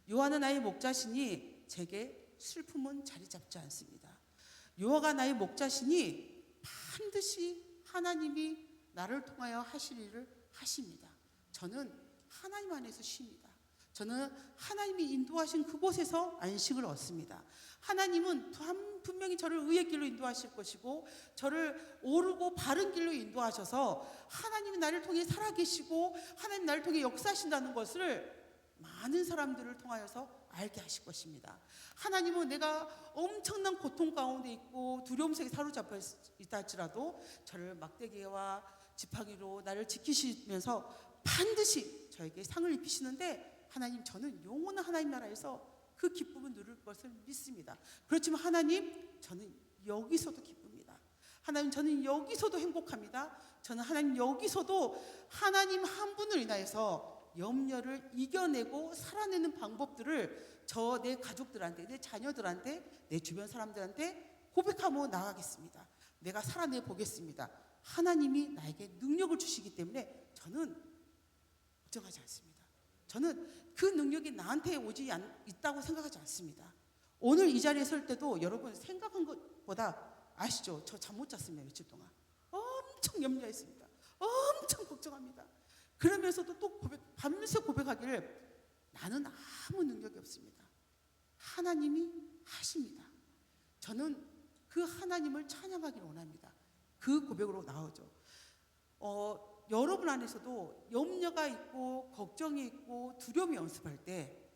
여호와는 나의 목자시니 제게 슬픔은 자리 잡지 않습니다. 여호와가 나의 목자시니 반드시 하나님이 나를 통하여 하실 일을 하십니다. 저는 하나님 안에서 쉽니다. 저는 하나님이 인도하신 그곳에서 안식을 얻습니다. 하나님은 분명히 저를 의의 길로 인도하실 것이고 저를 오르고 바른 길로 인도하셔서 하나님이 나를 통해 살아계시고 하나님 나를 통해 역사하신다는 것을 많은 사람들을 통하여서 알게 하실 것입니다. 하나님은 내가 엄청난 고통 가운데 있고 두려움 속에 사로잡혀 있다 할지라도 저를 막대기와 지팡이로 나를 지키시면서 반드시 저에게 상을 입히시는데 하나님, 저는 영원한 하나님 나라에서 그 기쁨을 누릴 것을 믿습니다. 그렇지만 하나님, 저는 여기서도 기쁩니다. 하나님, 저는 여기서도 행복합니다. 저는 하나님 여기서도 하나님 한 분을 인하여서 염려를 이겨내고 살아내는 방법들을 내 가족들한테, 내 자녀들한테, 내 주변 사람들한테 고백하며 나가겠습니다. 내가 살아내 보겠습니다. 하나님이 나에게 능력을 주시기 때문에 저는 걱정하지 않습니다. 저는 그 능력이 나한테 오지 있다고 생각하지 않습니다. 오늘 이 자리에 설 때도 여러분 생각한 것보다 아시죠? 저 잠 못 잤습니다. 며칠 동안. 엄청 염려했습니다. 엄청 걱정합니다. 그러면서도 또 밤새 고백하기를 나는 아무 능력이 없습니다. 하나님이 하십니다. 저는 그 하나님을 찬양하기를 원합니다. 그 고백으로 나오죠. 여러분 안에서도 염려가 있고 걱정이 있고 두려움이 연습할 때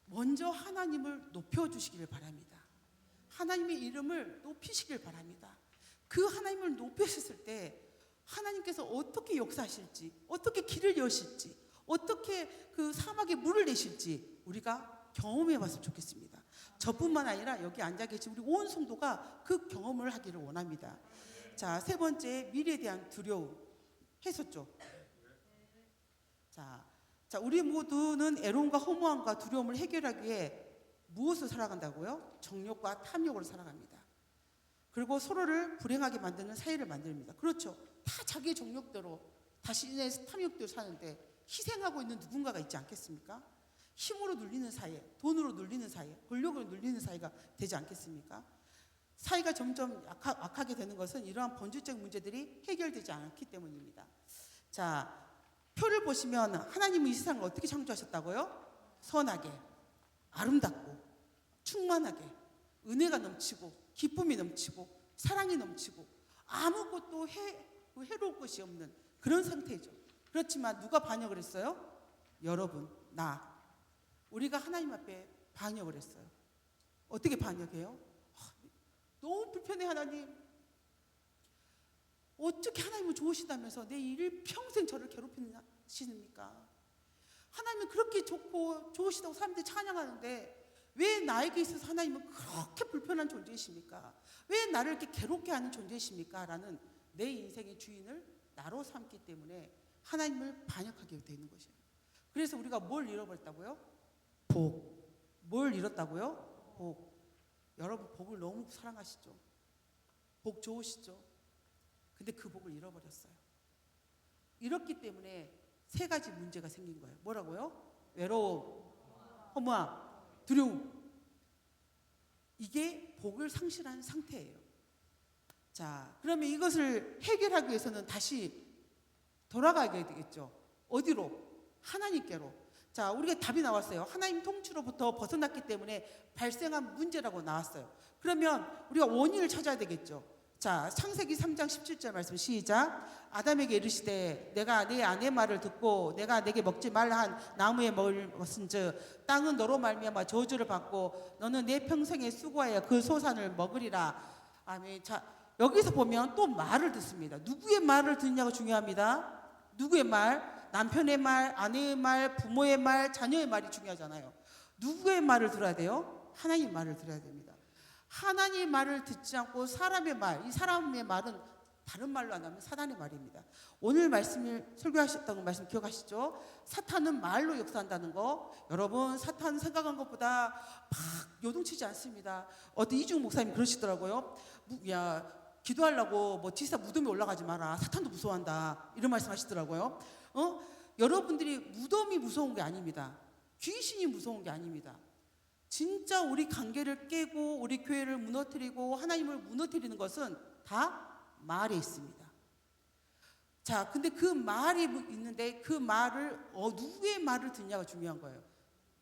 먼저 하나님을 높여주시기를 바랍니다. 하나님의 이름을 높이시길 바랍니다. 그 하나님을 높이셨을 때 하나님께서 어떻게 역사하실지, 어떻게 길을 여실지, 어떻게 그 사막에 물을 내실지 우리가 경험해 봤으면 좋겠습니다. 저뿐만 아니라 여기 앉아 계신 우리 온 성도가 그 경험을 하기를 원합니다. 자, 세 번째, 미래에 대한 두려움 했었죠. 자, 우리 모두는 애로움과 허무함과 두려움을 해결하기 위해 무엇을 살아간다고요? 정욕과 탐욕으로 살아갑니다. 그리고 서로를 불행하게 만드는 사회를 만듭니다. 그렇죠. 다 자기의 정욕대로 자신의 탐욕대로 사는데 희생하고 있는 누군가가 있지 않겠습니까? 힘으로 눌리는 사회, 돈으로 눌리는 사회, 권력으로 눌리는 사회가 되지 않겠습니까? 사회가 점점 악하게 되는 것은 이러한 본질적 문제들이 해결되지 않기 때문입니다. 자, 표를 보시면 하나님은 이 세상을 어떻게 창조하셨다고요? 선하게, 아름답고, 충만하게, 은혜가 넘치고, 기쁨이 넘치고, 사랑이 넘치고 아무것도 해로울 것이 없는 그런 상태죠. 그렇지만 누가 반역을 했어요? 여러분, 나. 우리가 하나님 앞에 반역을 했어요. 어떻게 반역해요? 너무 불편해 하나님. 어떻게 하나님은 좋으시다면서 내 일평생 저를 괴롭히시니까. 하나님은 그렇게 좋고 좋으시다고 사람들이 찬양하는데 왜 나에게 있어서 하나님은 그렇게 불편한 존재이십니까? 왜 나를 이렇게 괴롭게 하는 존재이십니까? 라는 내 인생의 주인을 나로 삼기 때문에 하나님을 반역하게 되는 것이에요. 그래서 우리가 뭘 잃어버렸다고요? 복. 뭘 잃었다고요? 복. 여러분 복을 너무 사랑하시죠? 복 좋으시죠? 근데 그 복을 잃어버렸어요. 잃었기 때문에 세 가지 문제가 생긴 거예요. 뭐라고요? 외로움, 허무함, 두려움. 이게 복을 상실한 상태예요. 자, 그러면 이것을 해결하기 위해서는 다시 돌아가게 되겠죠. 어디로? 하나님께로. 자, 우리가 답이 나왔어요. 하나님 통치로부터 벗어났기 때문에 발생한 문제라고 나왔어요. 그러면 우리가 원인을 찾아야 되겠죠. 자, 창세기 3장 17절 말씀 시작. 아담에게 이르시되 내가 내 아내 말을 듣고 내가 내게 먹지 말라 한 나무에 먹었은즉 땅은 너로 말미암아 저주를 받고 너는 내 평생에 수고하여 그 소산을 먹으리라. 아멘. 자, 여기서 보면 또 말을 듣습니다. 누구의 말을 듣냐가 중요합니다. 누구의 말? 남편의 말, 아내의 말, 부모의 말, 자녀의 말이 중요하잖아요. 누구의 말을 들어야 돼요? 하나님의 말을 들어야 됩니다. 하나님의 말을 듣지 않고 사람의 말, 이 사람의 말은 다른 말로 안 하면 사단의 말입니다. 오늘 말씀을 설교하셨다는 말씀 기억하시죠? 사탄은 말로 역사한다는 거. 여러분, 사탄 생각한 것보다 막 요동치지 않습니다. 어떤 이중 목사님 그러시더라고요. 야, 기도하려고 뭐 지사 무덤에 올라가지 마라. 사탄도 무서워한다. 이런 말씀 하시더라고요. 여러분들이 무덤이 무서운 게 아닙니다. 귀신이 무서운 게 아닙니다. 진짜 우리 관계를 깨고 우리 교회를 무너뜨리고 하나님을 무너뜨리는 것은 다 말에 있습니다. 자, 근데 그 말이 있는데 그 말을 누구의 말을 듣냐가 중요한 거예요.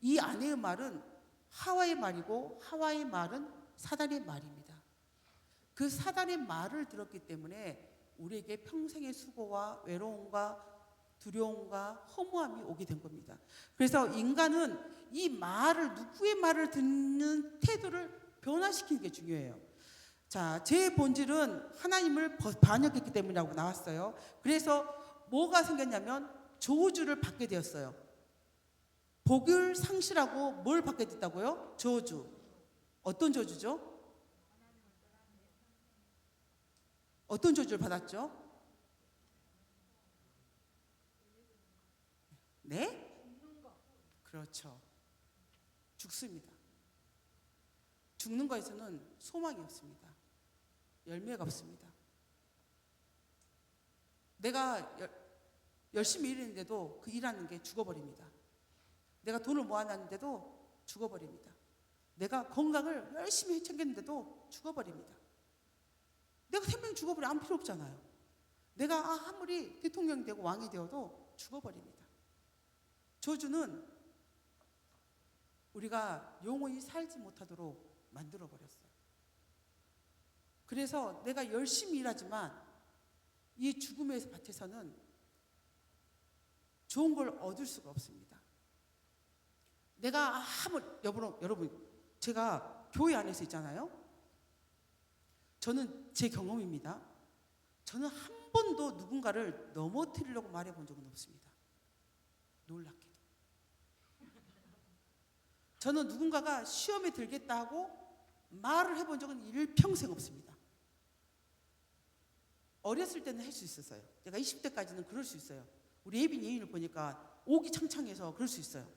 이 아내의 말은 하와의 말이고 하와의 말은 사단의 말입니다. 그 사단의 말을 들었기 때문에 우리에게 평생의 수고와 외로움과 두려움과 허무함이 오게 된 겁니다. 그래서 인간은 이 말을, 누구의 말을 듣는 태도를 변화시키는 게 중요해요. 자, 제 본질은 하나님을 반역했기 때문이라고 나왔어요. 그래서 뭐가 생겼냐면 저주를 받게 되었어요. 복을 상실하고 뭘 받게 됐다고요? 저주. 어떤 저주죠? 어떤 저주를 받았죠? 네? 그렇죠. 죽습니다. 죽는 것에서는 소망이 없습니다. 열매가 없습니다. 내가 열심히 일했는데도 그 일하는 게 죽어버립니다. 내가 돈을 모아놨는데도 죽어버립니다. 내가 건강을 열심히 챙겼는데도 죽어버립니다. 내가 생명이 죽어버리면 아무 필요 없잖아요. 내가 아무리 대통령이 되고 왕이 되어도 죽어버립니다. 저주는 우리가 영원히 살지 못하도록 만들어버렸어요. 그래서 내가 열심히 일하지만 이 죽음의 밭에서는 좋은 걸 얻을 수가 없습니다. 내가 여러분 제가 교회 안에서 있잖아요. 저는 제 경험입니다. 저는 한 번도 누군가를 넘어뜨리려고 말해본 적은 없습니다. 놀랍게도. 저는 누군가가 시험에 들겠다 하고 말을 해본 적은 일평생 없습니다. 어렸을 때는 할 수 있었어요. 제가 20대까지는 그럴 수 있어요. 우리 예빈 예인을 보니까 옥이 창창해서 그럴 수 있어요.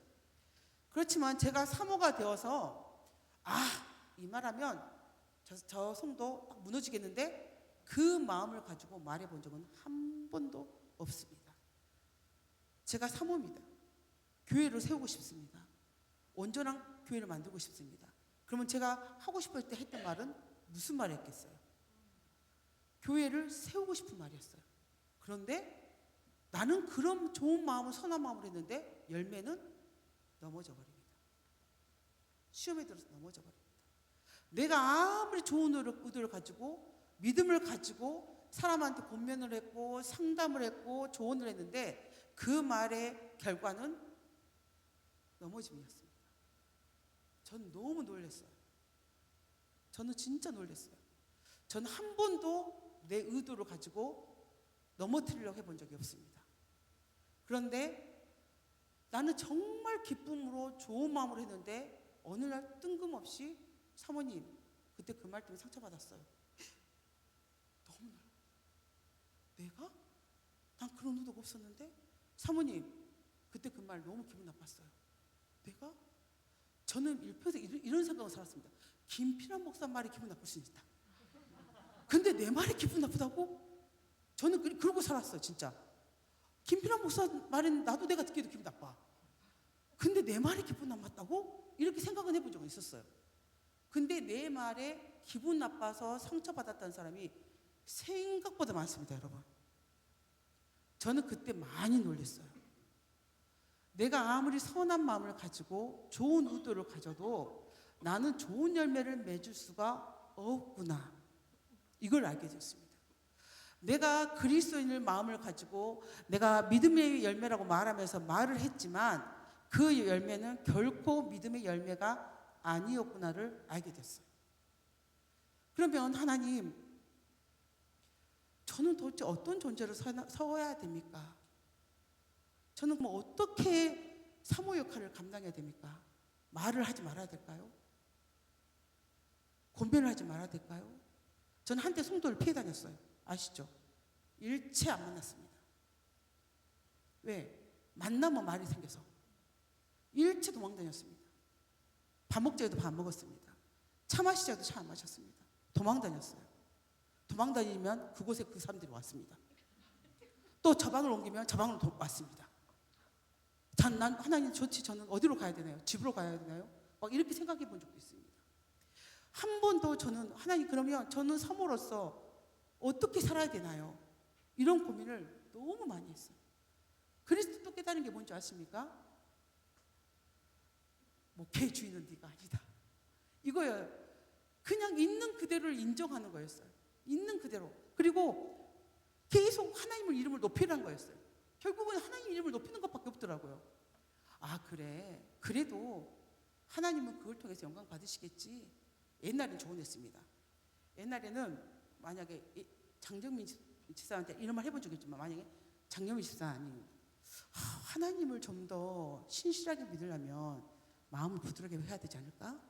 그렇지만 제가 사모가 되어서 이 말하면 저 성도 딱 무너지겠는데 그 마음을 가지고 말해본 적은 한 번도 없습니다. 제가 사모입니다. 교회를 세우고 싶습니다. 온전한 교회를 만들고 싶습니다. 그러면 제가 하고 싶을 때 했던 말은 무슨 말을 했겠어요? 교회를 세우고 싶은 말이었어요. 그런데 나는 그런 좋은 마음을, 선한 마음을 했는데 열매는 넘어져 버립니다. 시험에 들어서 넘어져 버립니다. 내가 아무리 좋은 의도를 가지고 믿음을 가지고 사람한테 권면을 했고 상담을 했고 조언을 했는데 그 말의 결과는 넘어짐이었습니다. 전 너무 놀랐어요. 저는 진짜 놀랐어요. 저는 한 번도 내 의도를 가지고 넘어뜨리려고 해본 적이 없습니다. 그런데 나는 정말 기쁨으로 좋은 마음으로 했는데 어느 날 뜬금없이 사모님 그때 그 말 때문에 상처받았어요. 너무 놀라. 내가? 난 그런 의도가 없었는데 사모님 그때 그 말 너무 기분 나빴어요. 내가? 저는 일평생 이런 생각을 살았습니다. 김필환 목사 말이 기분 나쁠 수 있다. 근데 내 말이 기분 나쁘다고? 저는 그러고 살았어요. 진짜 김필환 목사 말은 나도 내가 듣기도 기분 나빠. 근데 내 말이 기분 나빴다고? 이렇게 생각은 해본 적은 있었어요. 근데 내 말에 기분 나빠서 상처받았다는 사람이 생각보다 많습니다. 여러분, 저는 그때 많이 놀랐어요. 내가 아무리 선한 마음을 가지고 좋은 의도를 가져도 나는 좋은 열매를 맺을 수가 없구나, 이걸 알게 됐습니다. 내가 그리스도인의 마음을 가지고 내가 믿음의 열매라고 말하면서 말을 했지만 그 열매는 결코 믿음의 열매가 아니었구나를 알게 됐어요. 그러면 하나님, 저는 도대체 어떤 존재로 서야 됩니까? 저는 뭐 어떻게 사모 역할을 감당해야 됩니까? 말을 하지 말아야 될까요? 권면을 하지 말아야 될까요? 저는 한때 성도를 피해 다녔어요. 아시죠? 일체 안 만났습니다. 왜? 만나면 말이 생겨서. 일체 도망 다녔습니다. 밥 먹자에도 밥 안 먹었습니다. 차 마시자도 차 안 마셨습니다. 도망 다녔어요. 도망 다니면 그곳에 그 사람들이 왔습니다. 또 저 방을 옮기면 저 방으로 왔습니다. 난 하나님 좋지, 저는 어디로 가야 되나요? 집으로 가야 되나요? 막 이렇게 생각해 본 적도 있습니다. 한 번도 저는 하나님, 그러면 저는 사모로서 어떻게 살아야 되나요? 이런 고민을 너무 많이 했어요. 그리스도 또 깨달은 게 뭔지 아십니까? 목회의 주인은 네가 아니다, 이거예요. 그냥 있는 그대로를 인정하는 거였어요. 있는 그대로. 그리고 계속 하나님의 이름을 높이라는 거였어요. 결국은 하나님 이름을 높이는 것밖에 없더라고요. 아, 그래, 그래도 하나님은 그걸 통해서 영광 받으시겠지. 옛날엔 조언했습니다. 옛날에는 만약에 장정민 집사한테 이런 말 해본 적이 있지만, 만약에 장정민 집사님, 하나님을 좀 더 신실하게 믿으려면 마음을 부드럽게 해야 되지 않을까?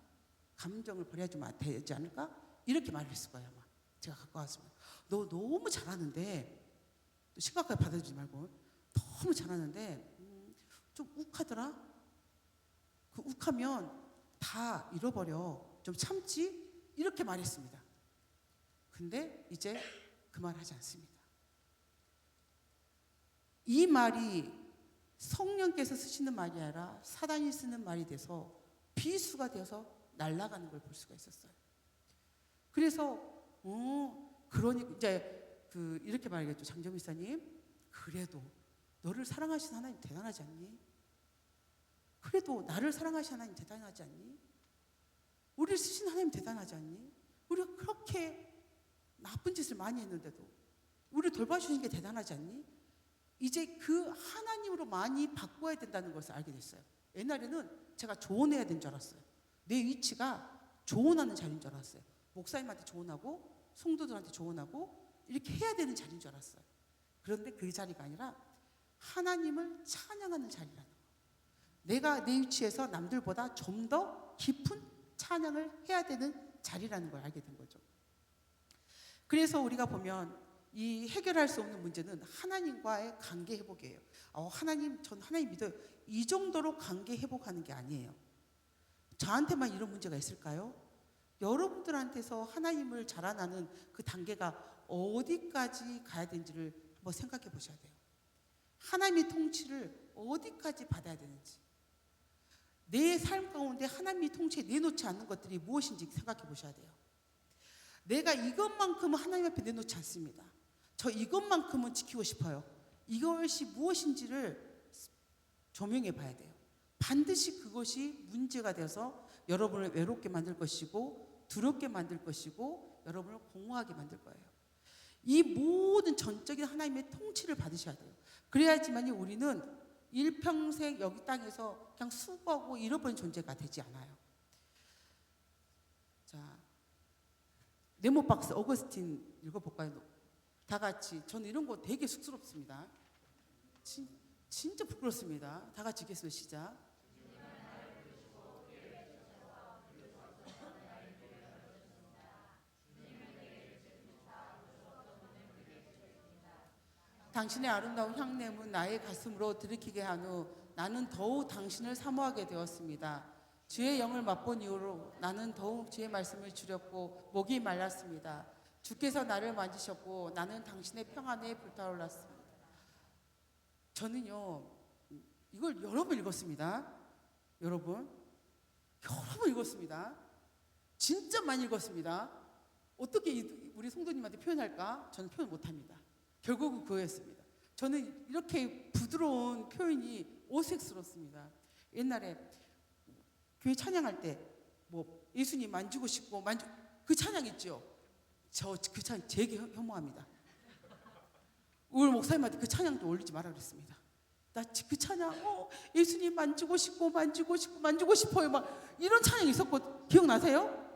감정을 버려야지 되지 않을까? 이렇게 말을 했을 거예요. 아마 제가 갖고 왔으면, 너 너무 잘하는데, 또 심각하게 받아주지 말고, 너무 잘하는데 좀 욱하더라. 그 욱하면 다 잃어버려. 좀 참지. 이렇게 말했습니다. 근데 이제 그 말 하지 않습니다. 이 말이 성령께서 쓰시는 말이 아니라 사단이 쓰는 말이 돼서 비수가 되어서 날아가는 걸 볼 수가 있었어요. 그래서 그러니 이제 이렇게 말하겠죠. 장정미사님, 그래도 너를 사랑하신 하나님 대단하지 않니? 그래도 나를 사랑하신 하나님 대단하지 않니? 우리를 쓰신 하나님 대단하지 않니? 우리가 그렇게 나쁜 짓을 많이 했는데도 우리를 돌봐주신 게 대단하지 않니? 이제 그 하나님으로 많이 바꿔야 된다는 것을 알게 됐어요. 옛날에는 제가 조언해야 되는 줄 알았어요. 내 위치가 조언하는 자리인 줄 알았어요. 목사님한테 조언하고 성도들한테 조언하고 이렇게 해야 되는 자리인 줄 알았어요. 그런데 그 자리가 아니라 하나님을 찬양하는 자리라는 거. 내가 내 위치에서 남들보다 좀 더 깊은 찬양을 해야 되는 자리라는 걸 알게 된 거죠. 그래서 우리가 보면 이 해결할 수 없는 문제는 하나님과의 관계 회복이에요. 하나님, 전 하나님 믿어요. 이 정도로 관계 회복하는 게 아니에요. 저한테만 이런 문제가 있을까요? 여러분들한테서 하나님을 자라나는 그 단계가 어디까지 가야 되는지를 한번 생각해 보셔야 돼요. 하나님의 통치를 어디까지 받아야 되는지, 내 삶 가운데 하나님의 통치에 내놓지 않는 것들이 무엇인지 생각해 보셔야 돼요. 내가 이것만큼은 하나님 앞에 내놓지 않습니다. 저 이것만큼은 지키고 싶어요. 이것이 무엇인지를 조명해 봐야 돼요. 반드시 그것이 문제가 되어서 여러분을 외롭게 만들 것이고 두렵게 만들 것이고 여러분을 공허하게 만들 거예요. 이 모든 전적인 하나님의 통치를 받으셔야 돼요. 그래야지만이 우리는 일평생 여기 땅에서 그냥 수고하고 잃어버린 존재가 되지 않아요. 자, 네모박스 어거스틴 읽어볼까요? 다 같이. 저는 이런 거 되게 쑥스럽습니다. 진짜 부끄럽습니다. 다 같이 읽겠습니다. 시작. 당신의 아름다운 향냄은 나의 가슴으로 들이키게 한 후 나는 더욱 당신을 사모하게 되었습니다. 주의 영을 맛본 이후로 나는 더욱 주의 말씀을 줄였고 목이 말랐습니다. 주께서 나를 만지셨고 나는 당신의 평안에 불타올랐습니다. 저는요 이걸 여러 번 읽었습니다. 여러분 읽었습니다. 진짜 많이 읽었습니다. 어떻게 우리 성도님한테 표현할까? 저는 표현 못합니다. 결국은 그거였습니다. 저는 이렇게 부드러운 표현이 어색스럽습니다. 옛날에 교회 찬양할 때 뭐 예수님 만지고 싶고 그 찬양 있죠. 저 그 찬양 되게 혐오합니다. 우리 목사님한테 그 찬양도 올리지 마라 그랬습니다. 나 그 찬양 예수님 만지고 싶어요 막 이런 찬양이 있었고 기억나세요?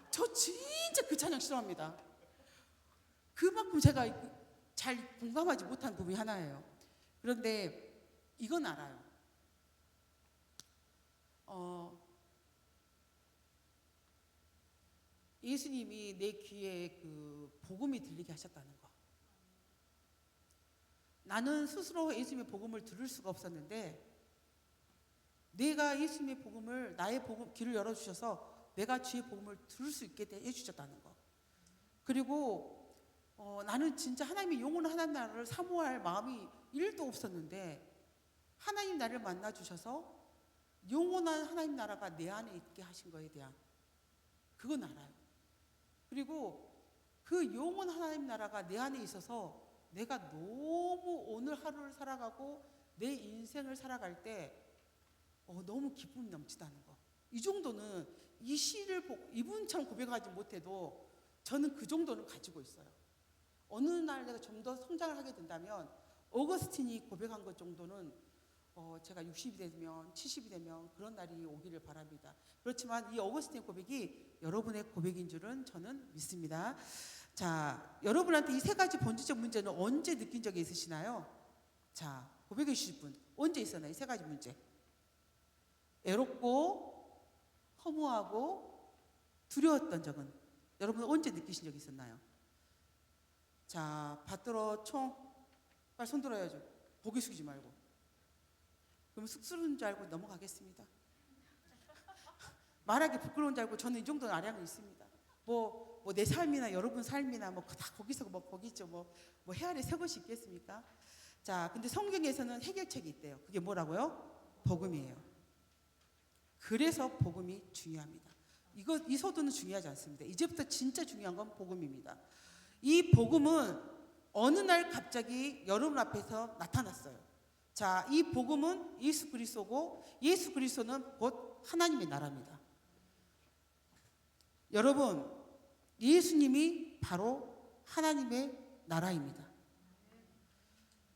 저 진짜 그 찬양 싫어합니다. 그만큼 제가 잘 공감하지 못한 부분이 하나예요. 그런데 이건 알아요. 예수님이 내 귀에 그 복음이 들리게 하셨다는 거. 나는 스스로 예수님의 복음을 들을 수가 없었는데 내가 예수님의 복음을 나의 복음 귀를 열어주셔서 내가 주의 복음을 들을 수 있게 해주셨다는 거. 그리고 나는 진짜 하나님의 영원한 하나님 나라를 사모할 마음이 1도 없었는데 하나님 나를 만나 주셔서 영원한 하나님 나라가 내 안에 있게 하신 거에 대한 그건 알아요. 그리고 그 영원한 하나님 나라가 내 안에 있어서 내가 너무 오늘 하루를 살아가고 내 인생을 살아갈 때 너무 기쁨이 넘치다는 거. 이 정도는 이 시를 이분처럼 고백하지 못해도 저는 그 정도는 가지고 있어요. 어느 날 내가 좀 더 성장을 하게 된다면 어거스틴이 고백한 것 정도는 제가 60이 되면 70이 되면 그런 날이 오기를 바랍니다. 그렇지만 이 어거스틴의 고백이 여러분의 고백인 줄은 저는 믿습니다. 자, 여러분한테 이 세 가지 본질적 문제는 언제 느낀 적이 있으시나요? 자, 고백해 주실 분 언제 있었나요? 이 세 가지 문제. 애롭고 허무하고 두려웠던 적은 여러분 언제 느끼신 적이 있었나요? 자, 받들어 총 빨리 손 들어야죠. 고개 숙이지 말고. 그럼 쑥스러운 줄 알고 넘어가겠습니다. 말하기 부끄러운 줄 알고 저는 이 정도는 아량은 있습니다. 뭐 내 삶이나 여러분 삶이나 뭐 다 거기서 뭐 거기 있죠. 뭐 헤아려 세 것이 있겠습니까? 자, 근데 성경에서는 해결책이 있대요. 그게 뭐라고요? 복음이에요. 그래서 복음이 중요합니다. 이 서두는 중요하지 않습니다. 이제부터 진짜 중요한 건 복음입니다. 이 복음은 어느 날 갑자기 여러분 앞에서 나타났어요. 자, 이 복음은 예수 그리스도고 예수 그리스도는 곧 하나님의 나라입니다. 여러분, 예수님이 바로 하나님의 나라입니다.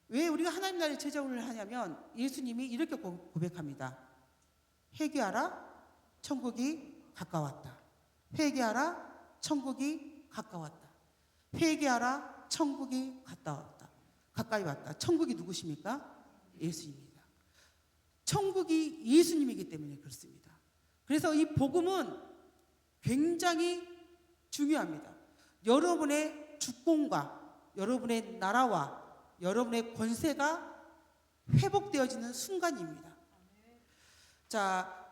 왜 우리가 하나님 나라의 제자훈을 하냐면 예수님이 이렇게 고백합니다. 회개하라, 천국이 가까웠다. 회개하라, 천국이 가까웠다. 회개하라, 천국이 가까이 왔다. 천국이 누구십니까? 예수님입니다. 천국이 예수님이기 때문에 그렇습니다. 그래서 이 복음은 굉장히 중요합니다. 여러분의 주권과 여러분의 나라와 여러분의 권세가 회복되어지는 순간입니다. 자,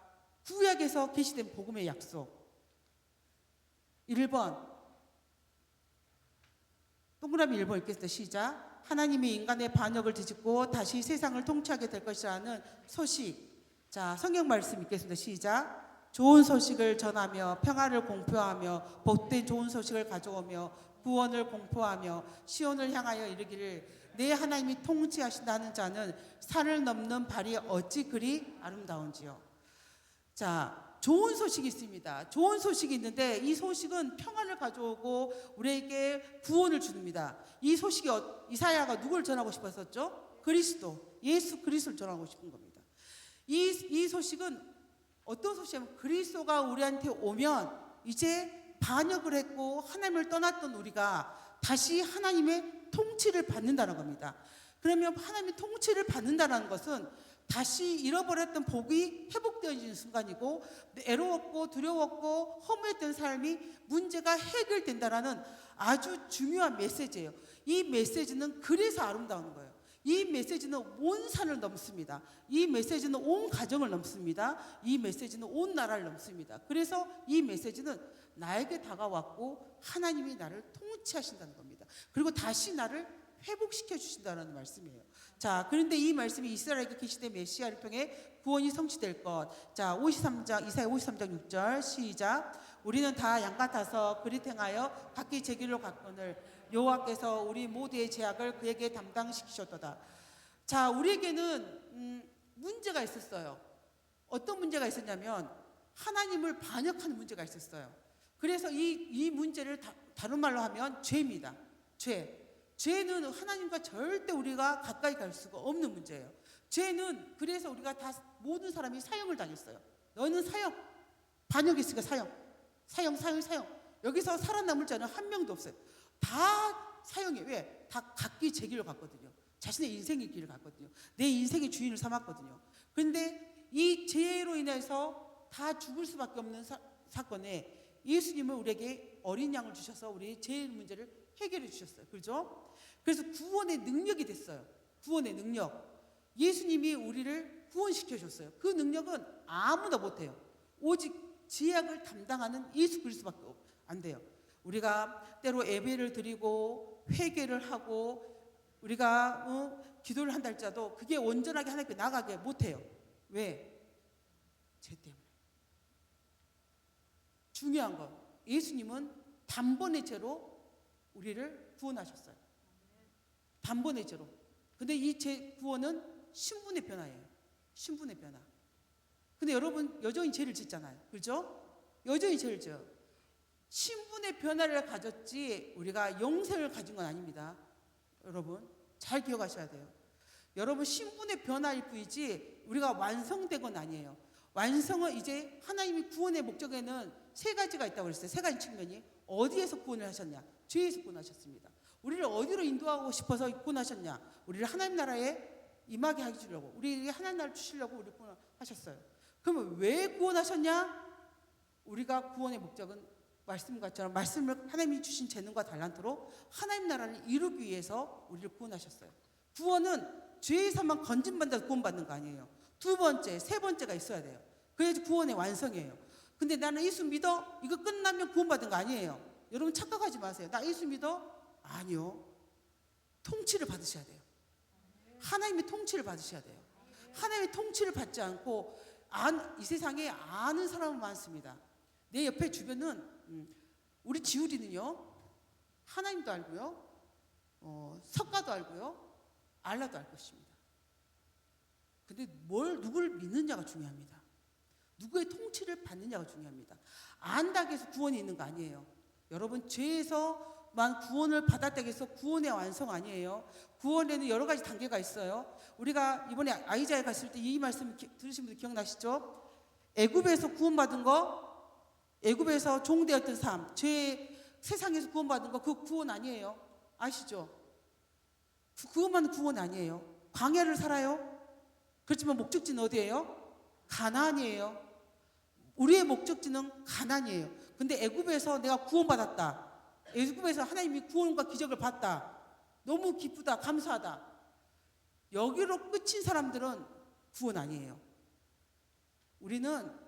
구약에서 계시된 복음의 약속 1번 동그라미 1번 읽겠습니다. 시작. 하나님이 인간의 반역을 뒤집고 다시 세상을 통치하게 될 것이라는 소식. 자, 성경 말씀 읽겠습니다. 시작. 좋은 소식을 전하며 평화를 공표하며 복된 좋은 소식을 가져오며 구원을 공포하며 시온을 향하여 이르기를 내 하나님이 통치하신다는 자는 산을 넘는 발이 어찌 그리 아름다운지요. 자, 좋은 소식이 있습니다. 좋은 소식이 있는데 이 소식은 평안을 가져오고 우리에게 구원을 줍니다. 이 소식이 이사야가 누굴 전하고 싶었었죠? 그리스도, 예수 그리스도를 전하고 싶은 겁니다. 이 소식은 어떤 소식이냐면 그리스도가 우리한테 오면 이제 반역을 했고 하나님을 떠났던 우리가 다시 하나님의 통치를 받는다는 겁니다. 그러면 하나님의 통치를 받는다는 것은 다시 잃어버렸던 복이 회복되어지는 순간이고 애로웠고 두려웠고 허무했던 삶이 문제가 해결된다라는 아주 중요한 메시지예요. 이 메시지는 그래서 아름다운 거예요. 이 메시지는 온 산을 넘습니다. 이 메시지는 온 가정을 넘습니다. 이 메시지는 온 나라를 넘습니다. 그래서 이 메시지는 나에게 다가왔고 하나님이 나를 통치하신다는 겁니다. 그리고 다시 나를 회복시켜 주신다는 말씀이에요. 자, 그런데 이 말씀이 이스라엘에게 계시되 메시아를 통해 구원이 성취될 것. 자, 53장 이사야 53장 6절 시작. 우리는 다 양 같아서 그릿 행하여 각기 제 길로 갔거늘 여호와께서 우리 모두의 죄악을 그에게 담당시키셨도다. 자, 우리에게는 문제가 있었어요. 어떤 문제가 있었냐면 하나님을 반역하는 문제가 있었어요. 그래서 이 문제를 다른 말로 하면 죄입니다. 죄는 하나님과 절대 우리가 가까이 갈 수가 없는 문제예요. 죄는 그래서 우리가 다 모든 사람이 사형을 당했어요. 너는 사형, 반역했으니까 사형. 여기서 살아남을 자는 한 명도 없어요. 다 사형해. 왜? 다 각기 제 길을 갔거든요. 자신의 인생의 길을 갔거든요. 내 인생의 주인을 삼았거든요. 그런데 이 죄로 인해서 다 죽을 수밖에 없는 사건에 예수님은 우리에게 어린 양을 주셔서 우리의 죄의 문제를 해결해 주셨어요. 그렇죠? 그래서 구원의 능력이 됐어요. 구원의 능력. 예수님이 우리를 구원시켜 줬어요. 그 능력은 아무나 못해요. 오직 죄악을 담당하는 예수 그리스도밖에 안 돼요. 우리가 때로 예배를 드리고 회개를 하고 우리가 기도를 한다 할지라도 그게 온전하게 하나님께 나가게 못해요. 왜? 죄 때문에. 중요한 건 예수님은 단번의 죄로 우리를 구원하셨어요. 단번의 죄로. 근데 이 죄 구원은 신분의 변화예요. 신분의 변화. 근데 여러분 여전히 죄를 짓잖아요. 그렇죠? 여전히 죄를 져요. 신분의 변화를 가졌지 우리가 영생을 가진 건 아닙니다. 여러분 잘 기억하셔야 돼요. 여러분 신분의 변화일 뿐이지 우리가 완성된 건 아니에요. 완성은 이제 하나님이 구원의 목적에는 세 가지가 있다고 그랬어요. 세 가지 측면이. 어디에서 구원을 하셨냐? 죄에서 구원하셨습니다. 우리를 어디로 인도하고 싶어서 구원하셨냐? 우리를 하나님 나라에 임하게 해주려고, 우리에게 하나님 나라를 주시려고 우리 구원하셨어요. 그러면 왜 구원하셨냐? 우리가 구원의 목적은 말씀과처럼 말씀을 하나님이 주신 재능과 달란트로 하나님 나라를 이루기 위해서 우리를 구원하셨어요. 구원은 죄에서만 건진받아서 구원받는 거 아니에요. 두 번째, 세 번째가 있어야 돼요. 그래야지 구원의 완성이에요. 근데 나는 예수 믿어? 이거 끝나면 구원받은 거 아니에요. 여러분 착각하지 마세요. 나 예수 믿어? 아니요. 통치를 받으셔야 돼요. 하나님의 통치를 받으셔야 돼요. 하나님의 통치를 받지 않고 이 세상에 아는 사람은 많습니다. 내 옆에 주변은 우리 지우리는요. 하나님도 알고요. 석가도 알고요. 알라도 알 것입니다. 근데 누구를 믿느냐가 중요합니다. 누구의 통치를 받느냐가 중요합니다. 안다고 해서 구원이 있는 거 아니에요. 여러분 죄에서만 구원을 받았다고 해서 구원의 완성 아니에요. 구원에는 여러 가지 단계가 있어요. 우리가 이번에 아이자에 갔을 때 이 말씀 들으신 분들 기억나시죠? 애굽에서 구원받은 거, 애굽에서 종되었던 삶, 세상에서 구원받은 거 그 구원 아니에요. 아시죠? 그것만 구원 아니에요. 광야를 살아요. 그렇지만 목적지는 어디예요? 가나안이에요. 우리의 목적지는 가나안이에요. 근데 애굽에서 내가 구원받았다. 애굽에서 하나님이 구원과 기적을 봤다. 너무 기쁘다. 감사하다. 여기로 끝인 사람들은 구원 아니에요. 우리는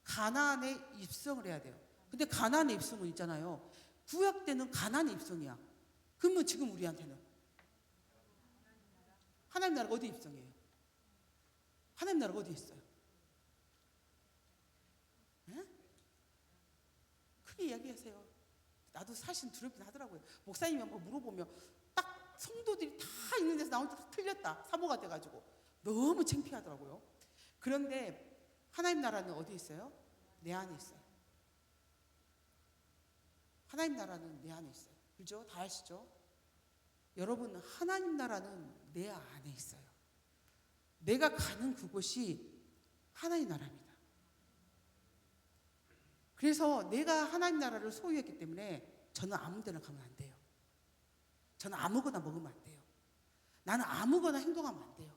가나안에 입성을 해야 돼요. 근데 가나안의 입성은 있잖아요. 구약 때는 가나안의 입성이야. 그러면 지금 우리한테는 하나님 나라가 어디 입성이에요? 하나님 나라가 어디 있어요? 네? 크게 이야기하세요. 나도 사실 두렵긴 하더라고요. 목사님이 한번 물어보면 딱 성도들이 다 있는 데서 나온 데 틀렸다. 사모가 돼가지고 너무 창피하더라고요. 그런데 하나님 나라는 어디 있어요? 내 안에 있어요. 하나님 나라는 내 안에 있어요. 그죠? 다 아시죠? 여러분, 하나님 나라는 내 안에 있어요. 내가 가는 그곳이 하나님 나라입니다. 그래서 내가 하나님 나라를 소유했기 때문에 저는 아무 데나 가면 안 돼요. 저는 아무거나 먹으면 안 돼요. 나는 아무거나 행동하면 안 돼요.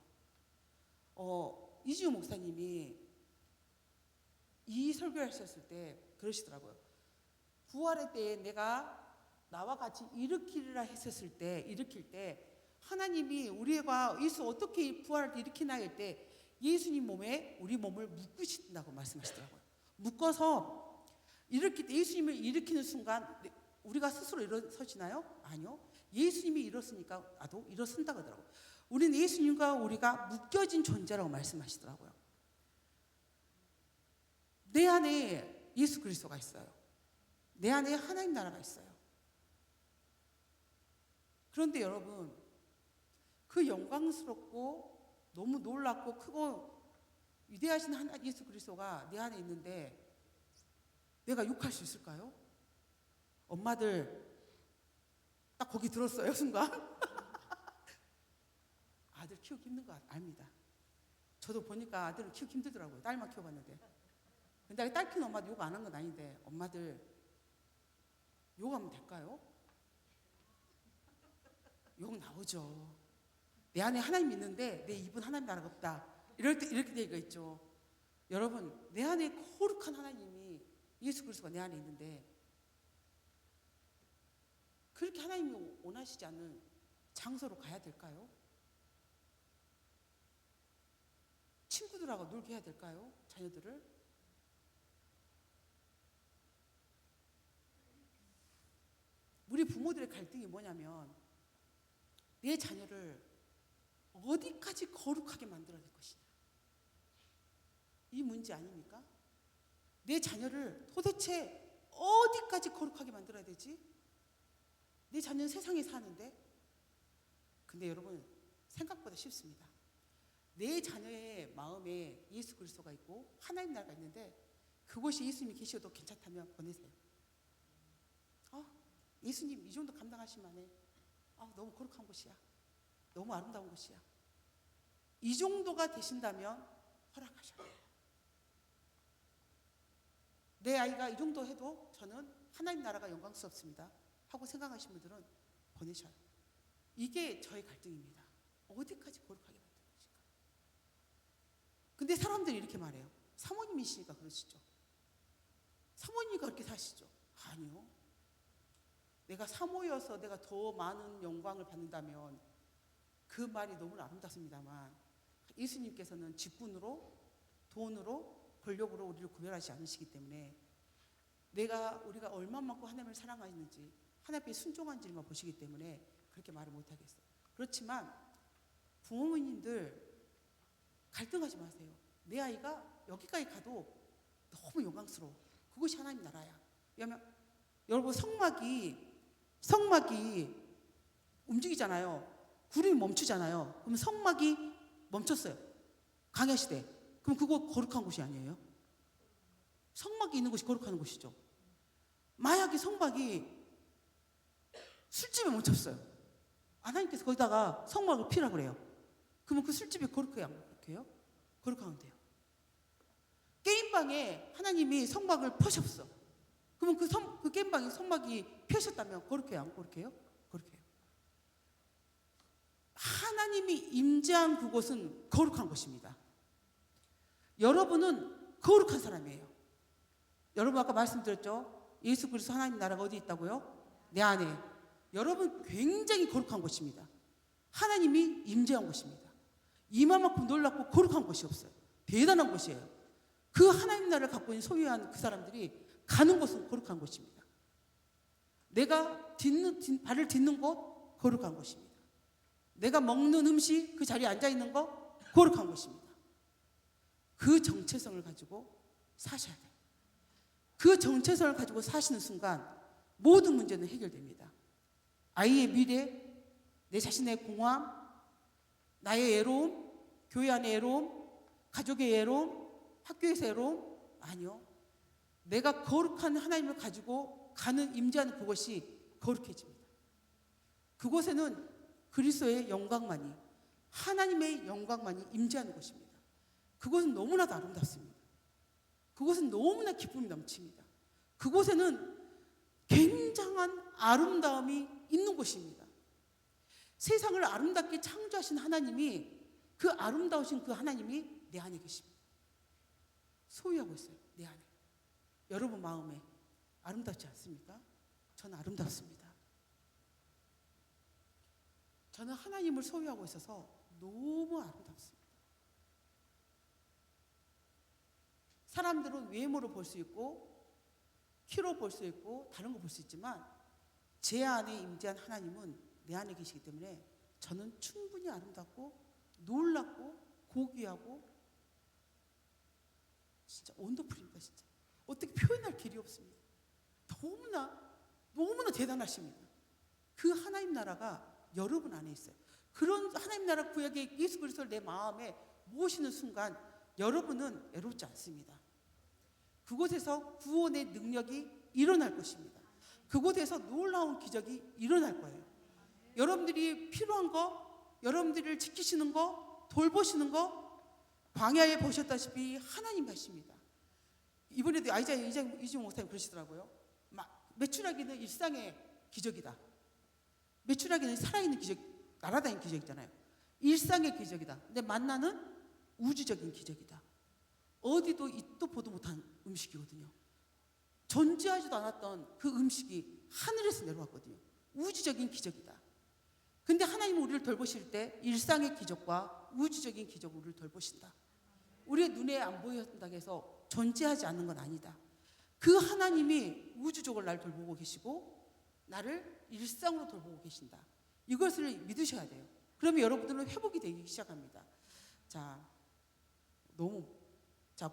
이지우 목사님이 이 설교하셨을 때 그러시더라고요. 부활의 때에 내가 나와 같이 일으키리라 했었을 때, 일으킬 때 하나님이 우리가 예수 어떻게 부활을 일으키나 할 때 예수님 몸에 우리 몸을 묶으신다고 말씀하시더라고요. 묶어서 일으킬 때 예수님을 일으키는 순간 우리가 스스로 일어서시나요? 아니요. 예수님이 일어서니까 나도 일어선다고 하더라고요. 우리는 예수님과 우리가 묶여진 존재라고 말씀하시더라고요. 내 안에 예수 그리스도가 있어요. 내 안에 하나님 나라가 있어요. 그런데 여러분, 그 영광스럽고 너무 놀랍고 크고 위대하신 하나님 예수 그리스도가 내 안에 있는데 내가 욕할 수 있을까요? 엄마들 딱 거기 들었어요, 순간. 아들 키우기 힘든 거 압니다. 저도 보니까 아들은 키우기 힘들더라고요. 딸만 키워봤는데. 근데 딸 키우는 엄마도 욕 안 한 건 아닌데 엄마들 욕하면 될까요? 욕 나오죠. 내 안에 하나님 있는데 내 입은 하나님 나라가 없다. 이럴 때 이렇게 되기가 있죠. 여러분, 내 안에 거룩한 하나님이 예수 그리스도가 내 안에 있는데 그렇게 하나님이 원하시지 않는 장소로 가야 될까요? 친구들하고 놀게 해야 될까요? 자녀들을? 우리 부모들의 갈등이 뭐냐면 내 자녀를 어디까지 거룩하게 만들어야 될 것이냐, 이 문제 아닙니까? 내 자녀를 도대체 어디까지 거룩하게 만들어야 되지? 내 자녀는 세상에 사는데. 근데 여러분, 생각보다 쉽습니다. 내 자녀의 마음에 예수 그리스도가 있고 하나님 나라가 있는데 그곳이 예수님이 계셔도 괜찮다면 보내세요. 예수님 이 정도 감당하실 만해. 너무 거룩한 곳이야. 너무 아름다운 곳이야. 이 정도가 되신다면 허락하셔요. 내 아이가 이 정도 해도 저는 하나님 나라가 영광스럽습니다 하고 생각하시는 분들은 보내셔요. 이게 저의 갈등입니다. 어디까지 거룩하게 만들 것인가. 근데 사람들이 이렇게 말해요. 사모님이시니까 그러시죠. 사모님이 그렇게 사시죠. 아니요. 내가 사모여서 내가 더 많은 영광을 받는다면 그 말이 너무 아름답습니다만 예수님께서는 직분으로, 돈으로, 권력으로 우리를 구별하지 않으시기 때문에 우리가 얼마만큼 하나님을 사랑하는지, 하나님께 순종한지만 보시기 때문에 그렇게 말을 못하겠어요. 그렇지만 부모님들 갈등하지 마세요. 내 아이가 여기까지 가도 너무 영광스러워. 그것이 하나님 나라야. 왜냐하면 여러분, 성막이 움직이잖아요. 구름이 멈추잖아요. 그럼 성막이 멈췄어요. 광야시대. 그럼 그거 거룩한 곳이 아니에요? 성막이 있는 곳이 거룩한 곳이죠. 만약에 성막이 술집에 멈췄어요. 하나님께서 거기다가 성막을 피라 그래요. 그러면 그 술집이 거룩해요? 안 거룩해요? 거룩하면 돼요. 게임방에 하나님이 성막을 펴셨어. 그러면 그 게임방에 성막이 펴셨다면 거룩해요? 안 거룩해요? 거룩해요. 하나님이 임재한 그곳은 거룩한 곳입니다. 여러분은 거룩한 사람이에요. 여러분 아까 말씀드렸죠? 예수 그리스도 하나님 나라가 어디 있다고요? 내 안에. 여러분 굉장히 거룩한 곳입니다. 하나님이 임재한 곳입니다. 이만큼 놀랍고 거룩한 곳이 없어요. 대단한 곳이에요. 그 하나님 나라를 갖고 있는 소유한 그 사람들이 가는 곳은 거룩한 곳입니다. 내가 발을 딛는 곳 거룩한 곳입니다. 내가 먹는 음식 그 자리에 앉아있는 거 거룩한 곳입니다. 그 정체성을 가지고 사셔야 돼요. 그 정체성을 가지고 사시는 순간 모든 문제는 해결됩니다. 아이의 미래, 내 자신의 공허함, 나의 애로움, 교회 안의 애로움, 가족의 애로움, 학교의 새로움? 아니요. 내가 거룩한 하나님을 가지고 가는 임재하는 그것이 거룩해집니다. 그곳에는 그리스도의 영광만이, 하나님의 영광만이 임재하는 곳입니다. 그곳은 너무나도 아름답습니다. 그곳은 너무나 기쁨이 넘칩니다. 그곳에는 굉장한 아름다움이 있는 곳입니다. 세상을 아름답게 창조하신 하나님이, 그 아름다우신 그 하나님이 내 안에 계십니다. 소유하고 있어요. 내 안에. 여러분 마음에 아름답지 않습니까? 저는 아름답습니다. 저는 하나님을 소유하고 있어서 너무 아름답습니다. 사람들은 외모로 볼 수 있고 키로 볼 수 있고 다른 거 볼 수 있지만 제 안에 임재한 하나님은 내 안에 계시기 때문에 저는 충분히 아름답고 놀랍고 고귀하고 진짜 원더풀입니다. 진짜 어떻게 표현할 길이 없습니다. 너무나 대단하십니다. 그 하나님 나라가 여러분 안에 있어요. 그런 하나님 나라 구약의 예수 그리스도를 내 마음에 모시는 순간 여러분은 외롭지 않습니다. 그곳에서 구원의 능력이 일어날 것입니다. 그곳에서 놀라운 기적이 일어날 거예요. 여러분들이 필요한 거, 여러분들을 지키시는 거, 돌보시는 거 광야에 보셨다시피 하나님 하십니다. 이번에도 아이자야 이지용 목사님 그러시더라고요. 메추라기는 일상의 기적이다. 메추라기는 살아있는 기적, 날아다니는 기적이잖아요. 일상의 기적이다. 근데 만나는 우주적인 기적이다. 어디도 있도 보도 못한 음식이거든요. 존재하지도 않았던 그 음식이 하늘에서 내려왔거든요. 우주적인 기적이다. 근데 하나님은 우리를 돌보실 때 일상의 기적과 우주적인 기적으로 우리를 돌보신다. 우리의 눈에 안 보인다고 해서 존재하지 않는 건 아니다. 그 하나님이 우주적으로 나를 돌보고 계시고 나를 일상으로 돌보고 계신다. 이것을 믿으셔야 돼요. 그러면 여러분들은 회복이 되기 시작합니다. 자,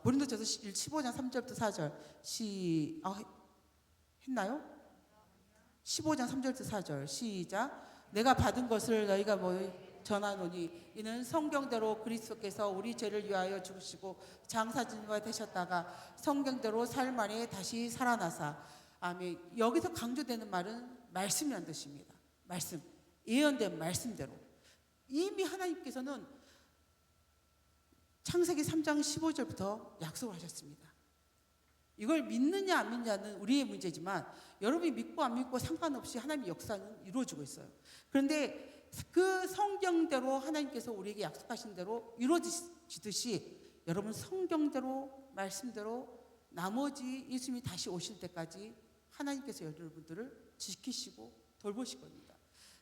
고린도전서 15장 3절부터 4절 했나요? 15장 3절부터 4절 시작. 내가 받은 것을 너희가 전하노니 이는 성경대로 그리스도께서 우리 죄를 위하여 죽으시고 장사진과 되셨다가 성경대로 사흘 만에 다시 살아나사. 아멘. 여기서 강조되는 말은 말씀이라는 뜻입니다. 말씀, 예언된 말씀대로 이미 하나님께서는 창세기 3장 15절부터 약속을 하셨습니다. 이걸 믿느냐 안 믿느냐는 우리의 문제지만 여러분이 믿고 안 믿고 상관없이 하나님의 역사는 이루어지고 있어요. 그런데 그 성경대로 하나님께서 우리에게 약속하신 대로 이루어지듯이 여러분 성경대로 말씀대로 나머지 예수님이 다시 오실 때까지 하나님께서 여러분들을 지키시고 돌보실 겁니다.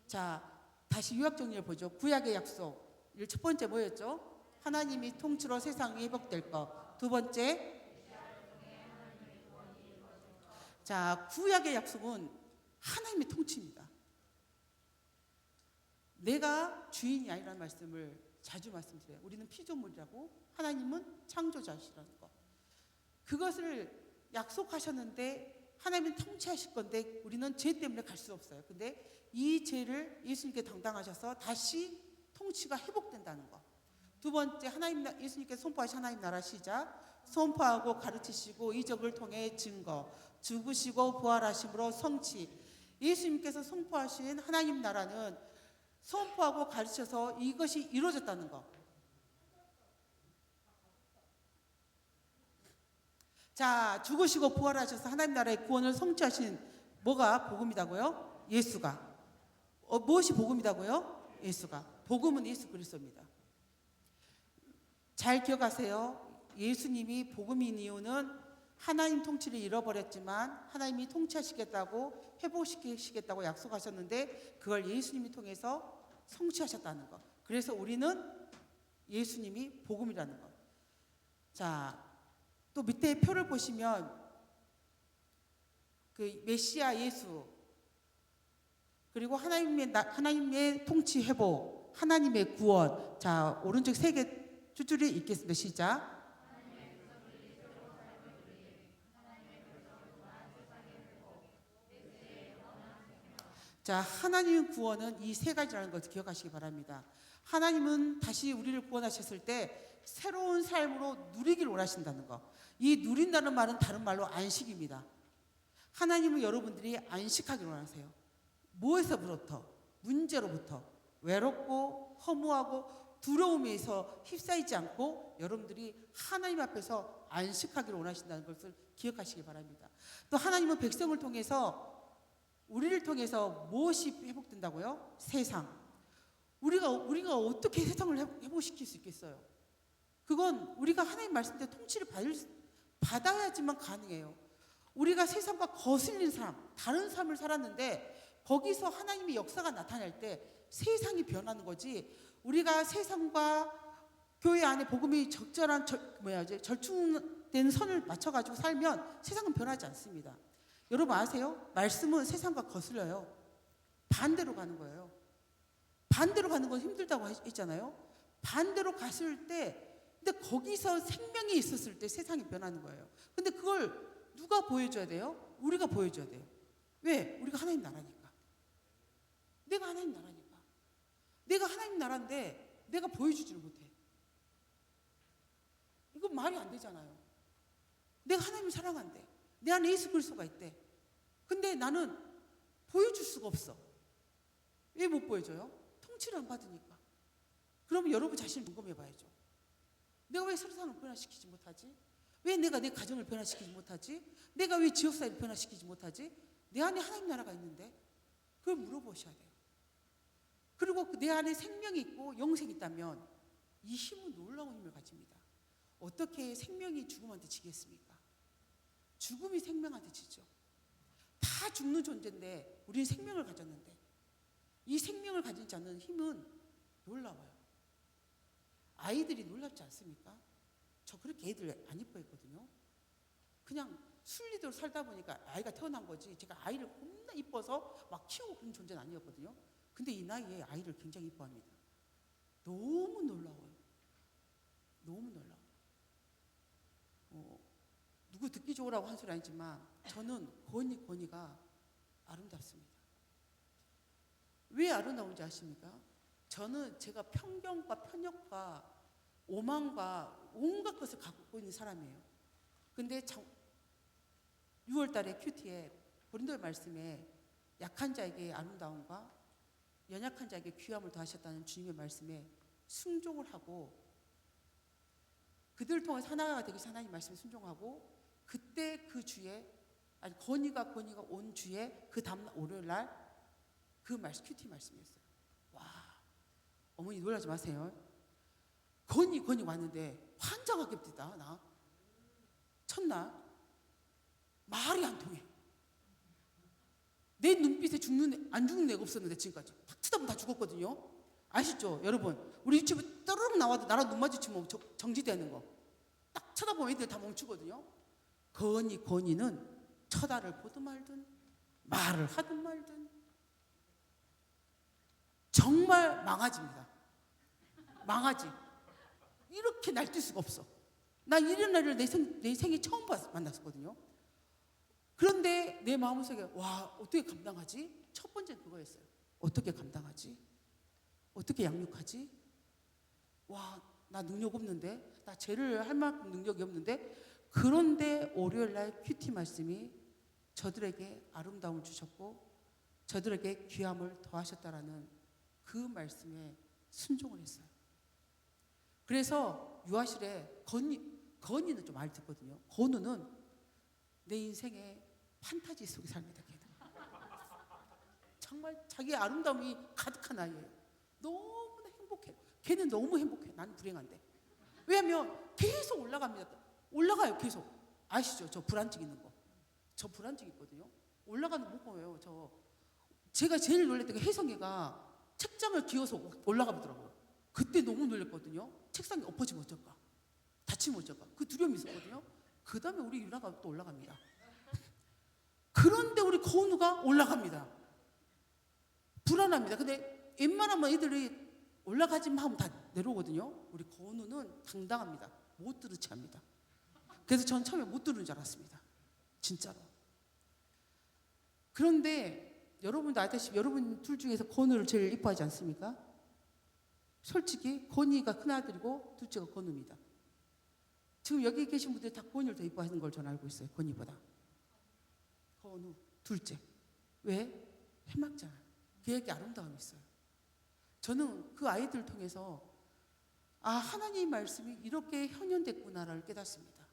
자, 다시 요약 정리를 보죠. 구약의 약속. 첫 번째 뭐였죠? 하나님이 통치로 세상이 회복될 것. 두 번째, 자, 구약의 약속은 하나님의 통치입니다. 내가 주인이 아니라는 말씀을 자주 말씀드려요. 우리는 피조물이라고, 하나님은 창조자시라는 것. 그것을 약속하셨는데 하나님은 통치하실 건데 우리는 죄 때문에 갈 수 없어요. 근데 이 죄를 예수님께 당당하셔서 다시 통치가 회복된다는 것. 두 번째, 예수님께서 선포하신 하나님 나라 시작. 선포하고 가르치시고 이적을 통해 증거, 죽으시고 부활하심으로 성취. 예수님께서 선포하신 하나님 나라는 선포하고 가르쳐서 이것이 이루어졌다는 것. 자, 죽으시고 부활하셔서 하나님 나라의 구원을 성취하신 뭐가 복음이다고요? 예수가. 무엇이 복음이다고요? 예수가. 복음은 예수 그리스도입니다. 잘 기억하세요. 예수님이 복음인 이유는 하나님 통치를 잃어버렸지만 하나님이 통치하시겠다고 회복시키시겠다고 약속하셨는데 그걸 예수님이 통해서 성취하셨다는 것. 그래서 우리는 예수님이 복음이라는 것. 자, 또 밑에 표를 보시면 그 메시아 예수 그리고 하나님의 통치 회복, 하나님의 구원. 자, 오른쪽 세 개 줄줄이 읽겠습니다. 시작. 자, 하나님의 구원은 이 세 가지라는 것을 기억하시기 바랍니다. 하나님은 다시 우리를 구원하셨을 때 새로운 삶으로 누리기를 원하신다는 거. 이 누린다는 말은 다른 말로 안식입니다. 하나님은 여러분들이 안식하기를 원하세요. 무엇에서부터? 문제로부터. 외롭고 허무하고 두려움에서 휩싸이지 않고 여러분들이 하나님 앞에서 안식하기를 원하신다는 것을 기억하시기 바랍니다. 또 하나님은 백성을 통해서 우리를 통해서 무엇이 회복된다고요? 세상. 우리가 어떻게 세상을 회복시킬 수 있겠어요? 그건 우리가 하나님 말씀대로 통치를 받아야지만 가능해요. 우리가 세상과 거슬린 삶, 다른 삶을 살았는데 거기서 하나님의 역사가 나타날 때 세상이 변하는 거지. 우리가 세상과 교회 안에 복음이 적절한 절충된 선을 맞춰가지고 살면 세상은 변하지 않습니다. 여러분 아세요? 말씀은 세상과 거슬려요. 반대로 가는 거예요. 반대로 가는 건 힘들다고 했잖아요. 반대로 갔을 때 근데 거기서 생명이 있었을 때 세상이 변하는 거예요. 근데 그걸 누가 보여줘야 돼요? 우리가 보여줘야 돼요. 왜? 우리가 하나님 나라니까. 내가 하나님 나라니까. 내가 하나님 나라인데 내가 보여주지를 못해. 이건 말이 안 되잖아요. 내가 하나님을 사랑한대. 내 안에 예수 그리스도가 있대. 근데 나는 보여줄 수가 없어. 왜 못 보여줘요? 통치를 안 받으니까. 그러면 여러분 자신을 점검해 봐야죠. 내가 왜 세상을 변화시키지 못하지? 왜 내가 내 가정을 변화시키지 못하지? 내가 왜 지역사회를 변화시키지 못하지? 내 안에 하나님 나라가 있는데 그걸 물어보셔야 돼요. 그리고 내 안에 생명이 있고 영생이 있다면 이 힘은 놀라운 힘을 가집니다. 어떻게 생명이 죽음한테 지겠습니까? 죽음이 생명한테 지죠. 다 죽는 존재인데 우리는 생명을 가졌는데 이 생명을 가진 자는 힘은 놀라워요. 아이들이 놀랍지 않습니까? 저 그렇게 애들 안 이뻐했거든요. 그냥 순리대로 살다 보니까 아이가 태어난 거지 제가 아이를 겁나 이뻐서 막 키우고 그런 존재는 아니었거든요. 근데 이 나이에 아이를 굉장히 이뻐합니다. 너무 놀라워요. 너무 놀라워요. 누구 듣기 좋으라고 한 소리 아니지만 저는 권이가 아름답습니다. 왜 아름다운지 아십니까? 저는 제가 편견과 편협과 오만과 온갖 것을 갖고 있는 사람이에요. 근데 6월 달에 큐티에 고린도의 말씀에 약한 자에게 아름다움과 연약한 자에게 귀함을 더하셨다는 주님의 말씀에 순종을 하고 그들을 통해서 하나가 되기 위해서 하나님 말씀에 순종하고 그때 그 주에 아니 권위가 온 주에 그 다음 월요일 날 그 말씀 큐티 말씀이었어요. 와 어머니 놀라지 마세요. 권위 왔는데 환장하게 됩니다. 나 첫날 말이 안 통해. 내 눈빛에 안 죽는 애가 없었는데 지금까지 딱 쳐다보면 다 죽었거든요. 아시죠 여러분? 우리 유치부 떠르륵 나와도 나랑 눈 마주치면 정지되는 거. 딱 쳐다보면 애들 다 멈추거든요. 권위는 쳐다를 보든 말든 말을 하든 말든 정말 망아집니다. 망아지. 이렇게 날뛸 수가 없어. 나 이런 애를 내 생에 처음 만났었거든요. 그런데 내 마음속에 와 어떻게 감당하지? 첫 번째 그거였어요. 어떻게 감당하지? 어떻게 양육하지? 와 나 능력 없는데 나 죄를 할 만큼 능력이 없는데 그런데 월요일날 큐티 말씀이 저들에게 아름다움을 주셨고 저들에게 귀함을 더하셨다라는 그 말씀에 순종을 했어요. 그래서 유아실에 건이는 좀 알듣거든요. 건우는 내 인생의 판타지 속에 삽니다. 걔는. 정말 자기의 아름다움이 가득한 아이예요. 너무나 행복해. 걔는 너무 행복해. 나는 불행한데. 왜냐하면 계속 올라가요. 계속. 아시죠? 저 불안증 있는 거. 저 불안증 있거든요. 올라가는 못 보여요. 제가 제일 놀랬던 게 혜성이가 책장을 기어서 올라가 보더라고요. 그때 너무 놀랬거든요. 책상이 엎어지면 어쩔까? 다치면 어쩔까? 그 두려움이 있었거든요. 그 다음에 우리 유나가 또 올라갑니다. 그런데 우리 거운우가 올라갑니다. 불안합니다. 근데 웬만하면 애들이 올라가지만 하면 다 내려오거든요. 우리 거운우는 당당합니다. 못 들으치 합니다. 그래서 전 처음에 못 들은 줄 알았습니다. 진짜로. 그런데 여러분도 알다시피 여러분 둘 중에서 거운우를 제일 이뻐하지 않습니까? 솔직히 건이가 큰아들이고 둘째가 건우입니다. 지금 여기 계신 분들이 다 건이를 더 이뻐하는 걸 저는 알고 있어요. 건이보다. 건우 둘째. 왜? 해맑잖아요. 그에게 아름다움이 있어요. 저는 그 아이들을 통해서 하나님 말씀이 이렇게 현현됐구나를 깨닫습니다.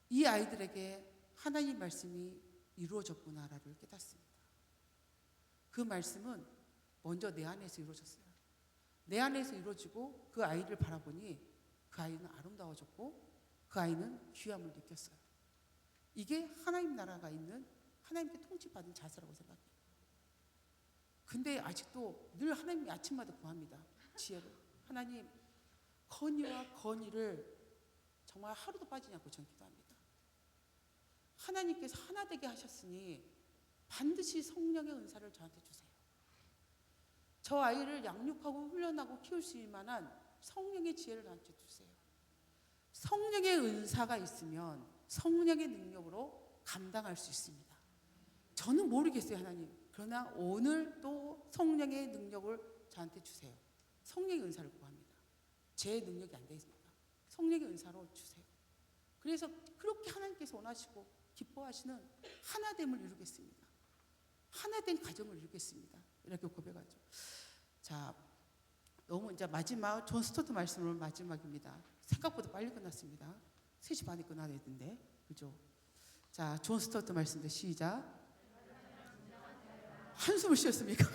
이 아이들에게 하나님 말씀이 이루어졌구나를 깨닫습니다. 그 말씀은 먼저 내 안에서 이루어졌어요. 내 안에서 이루어지고 그 아이를 바라보니 그 아이는 아름다워졌고 그 아이는 귀함을 느꼈어요. 이게 하나님 나라가 있는 하나님께 통치받은 자세라고 생각해요. 근데 아직도 늘 하나님이 아침마다 구합니다. 지혜를. 하나님, 건이와 건이를 정말 하루도 빠지지 않고 전 기도합니다. 하나님께서 하나 되게 하셨으니 반드시 성령의 은사를 저한테 주세요. 저 아이를 양육하고 훈련하고 키울 수 있을 만한 성령의 지혜를 저한테 주세요. 성령의 은사가 있으면 성령의 능력으로 감당할 수 있습니다. 저는 모르겠어요, 하나님. 그러나 오늘 또 성령의 능력을 저한테 주세요. 성령의 은사를 구합니다. 제 능력이 안 되니까 성령의 은사로 주세요. 그래서 그렇게 하나님께서 원하시고 기뻐하시는 하나됨을 이루겠습니다. 하나된 가정을 이루겠습니다. 이렇게 고백하죠. 자, 너무 이제 마지막 존 스토트 말씀으로 마지막입니다. 생각보다 빨리 끝났습니다. 3시 반에 끝나야 되는데, 그죠? 자, 존 스토트 말씀도 시작. 한숨을 쉬었습니까?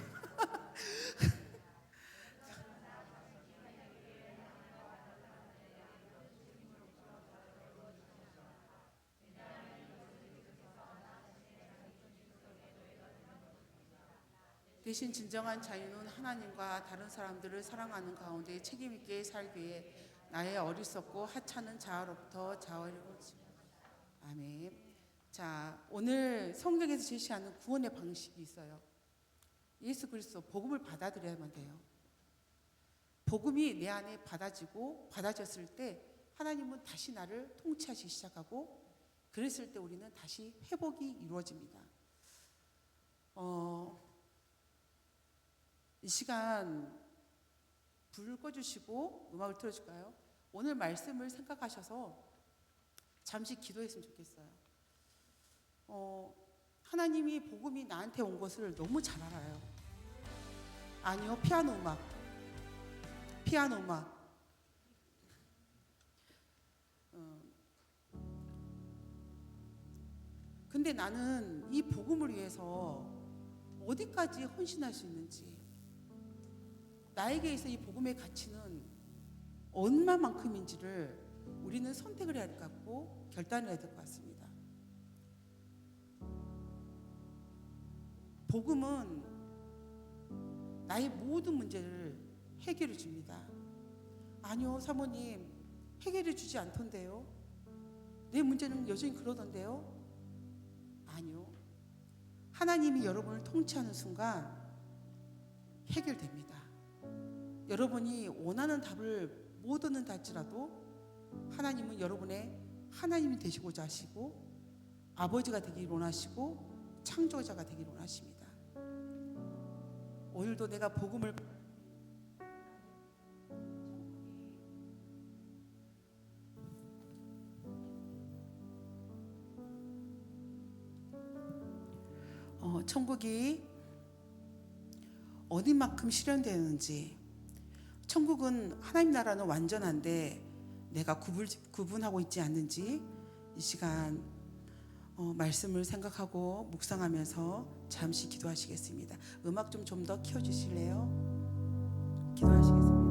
대신 진정한 자유는 하나님과 다른 사람들을 사랑하는 가운데 책임있게 살기 위해 나의 어리석고 하찮은 자아로부터 자유를 얻습니다. 아멘. 자, 오늘 성경에서 제시하는 구원의 방식이 있어요. 예수 그리스도 복음을 받아들여야만 돼요. 복음이 내 안에 받아졌을 때 하나님은 다시 나를 통치하시기 시작하고 그랬을 때 우리는 다시 회복이 이루어집니다. 이 시간 불을 꺼주시고 음악을 틀어줄까요? 오늘 말씀을 생각하셔서 잠시 기도했으면 좋겠어요. 하나님이 복음이 나한테 온 것을 너무 잘 알아요. 아니요, 피아노 음악. 근데 나는 이 복음을 위해서 어디까지 헌신할 수 있는지, 나에게 있어 이 복음의 가치는 얼마만큼인지를 우리는 선택을 해야 될 것 같고 결단을 해야 될 것 같습니다. 복음은 나의 모든 문제를 해결해 줍니다. 아니요, 사모님, 해결해 주지 않던데요. 내 문제는 여전히 그러던데요. 아니요, 하나님이 여러분을 통치하는 순간 해결됩니다. 여러분이 원하는 답을 못 얻는다 할지라도 하나님은 여러분의 하나님이 되시고자 하시고 아버지가 되기를 원하시고 창조자가 되기를 원하십니다. 오늘도 내가 복음을 천국이 어디만큼 실현되는지, 천국은 하나님 나라는 완전한데 내가 구분하고 있지 않는지 이 시간 말씀을 생각하고 묵상하면서 잠시 기도하시겠습니다. 음악 좀 더 키워주실래요? 기도하시겠습니다.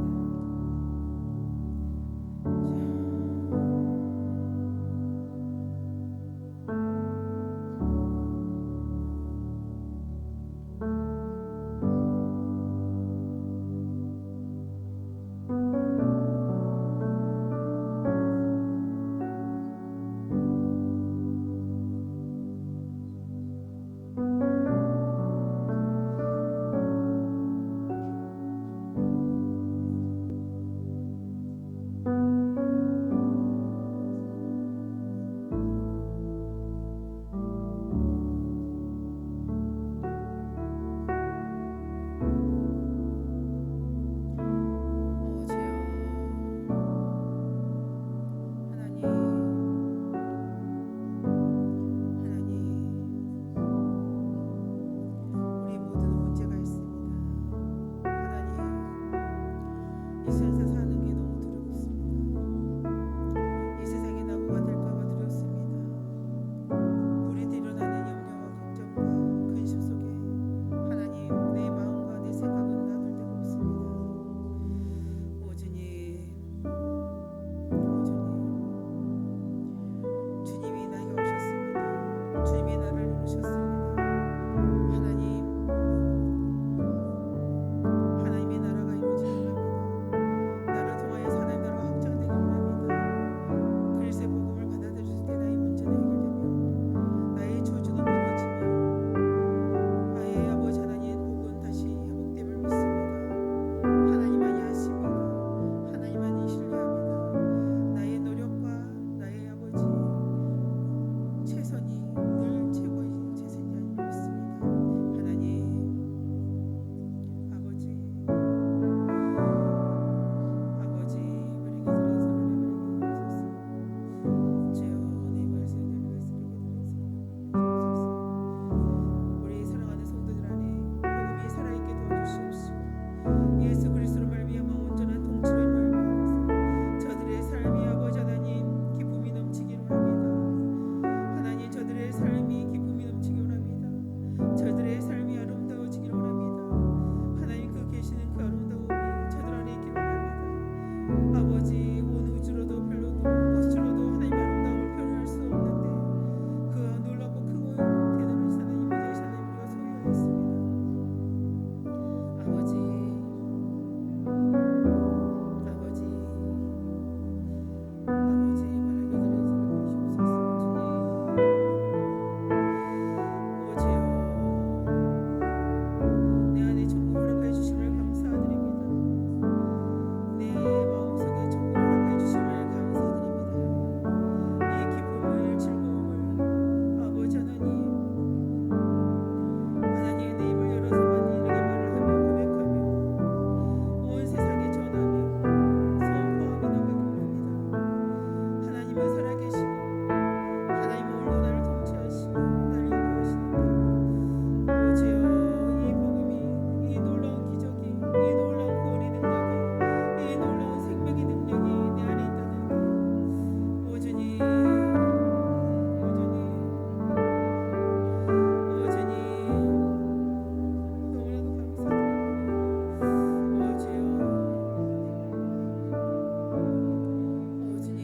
하나님은 살아계시고 하나님은 오늘도 나를 통치하시고 나를 인도하시는데 오 주여 이 복음이 이 놀라운 기적이 이 놀라운 구원의 능력이 이 놀라운 생명의 능력이 내 안에 있다는 오 주님 오 주님 너무나도 감사드립니다. 오 주여 오 주님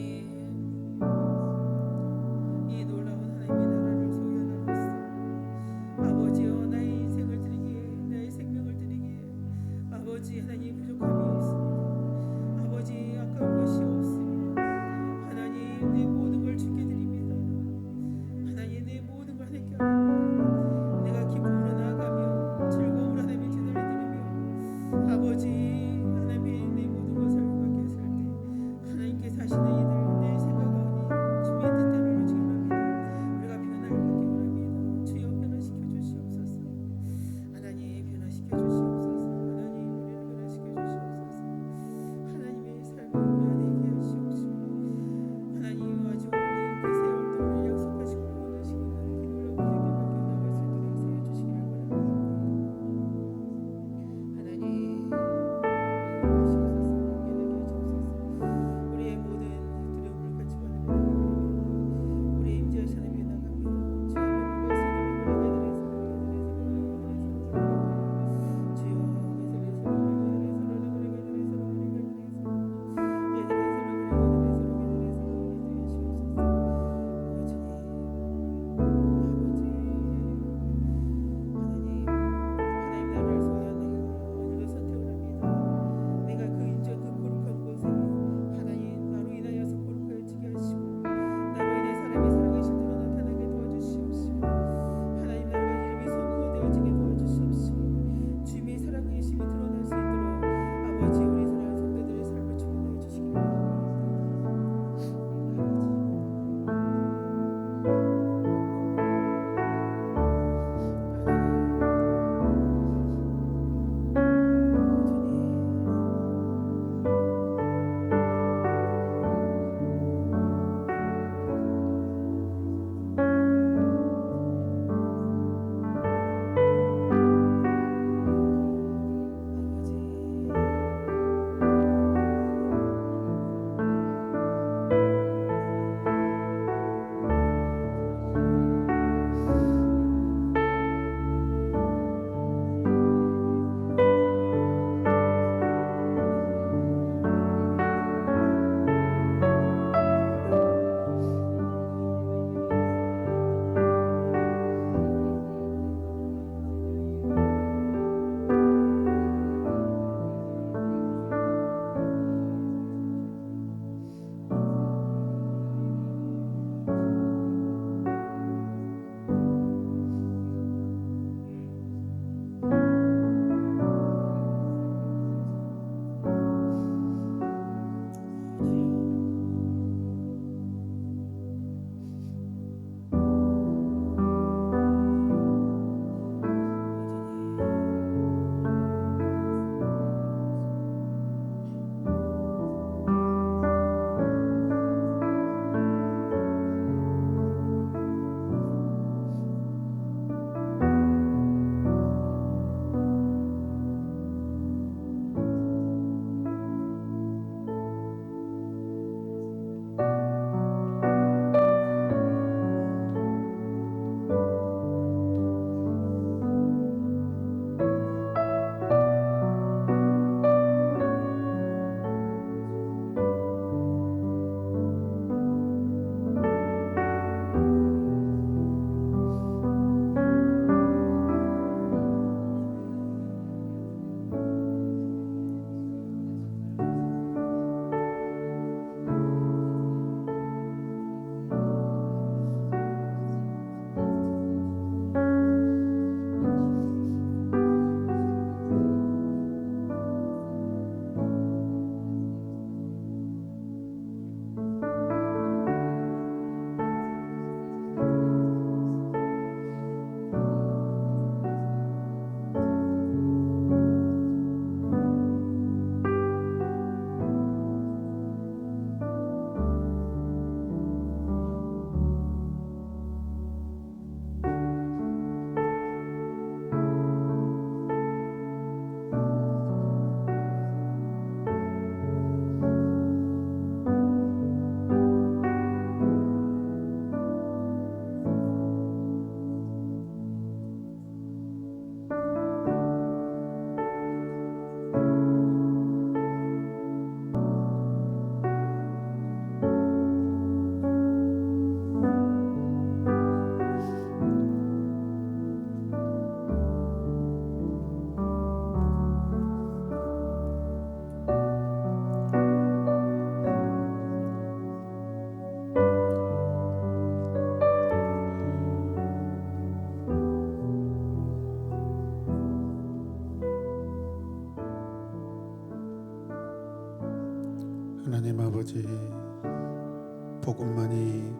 복음만이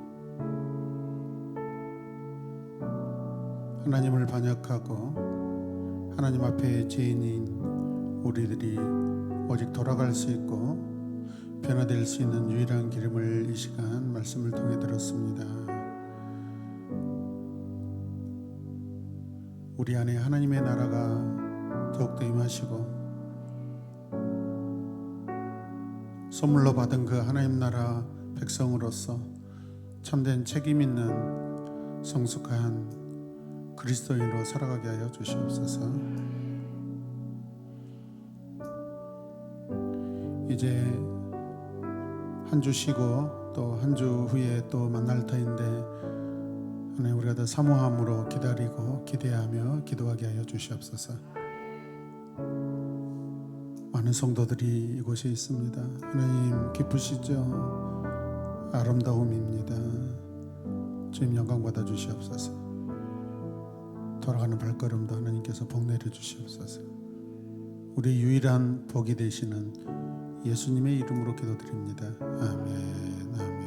하나님을 반역하고 하나님 앞에 죄인인 우리들이 오직 돌아갈 수 있고 변화될 수 있는 유일한 길임을 이 시간 말씀을 통해 들었습니다. 우리 안에 하나님의 나라가 더욱더 임하시고 선물로 받은 그 하나님 나라 백성으로서 참된 책임 있는 성숙한 그리스도인으로 살아가게 하여 주시옵소서. 이제 한 주 쉬고 또 한 주 후에 또 만날 터인데 하나님, 우리가 더 사모함으로 기다리고 기대하며 기도하게 하여 주시옵소서. 많은 성도들이 이곳에 있습니다. 하나님 기쁘시죠? 아름다움입니다. 주님 영광 받아 주시옵소서. 돌아가는 발걸음도 하나님께서 복 내려 주시옵소서. 우리 유일한 복이 되시는 예수님의 이름으로 기도드립니다. 아멘. 아멘.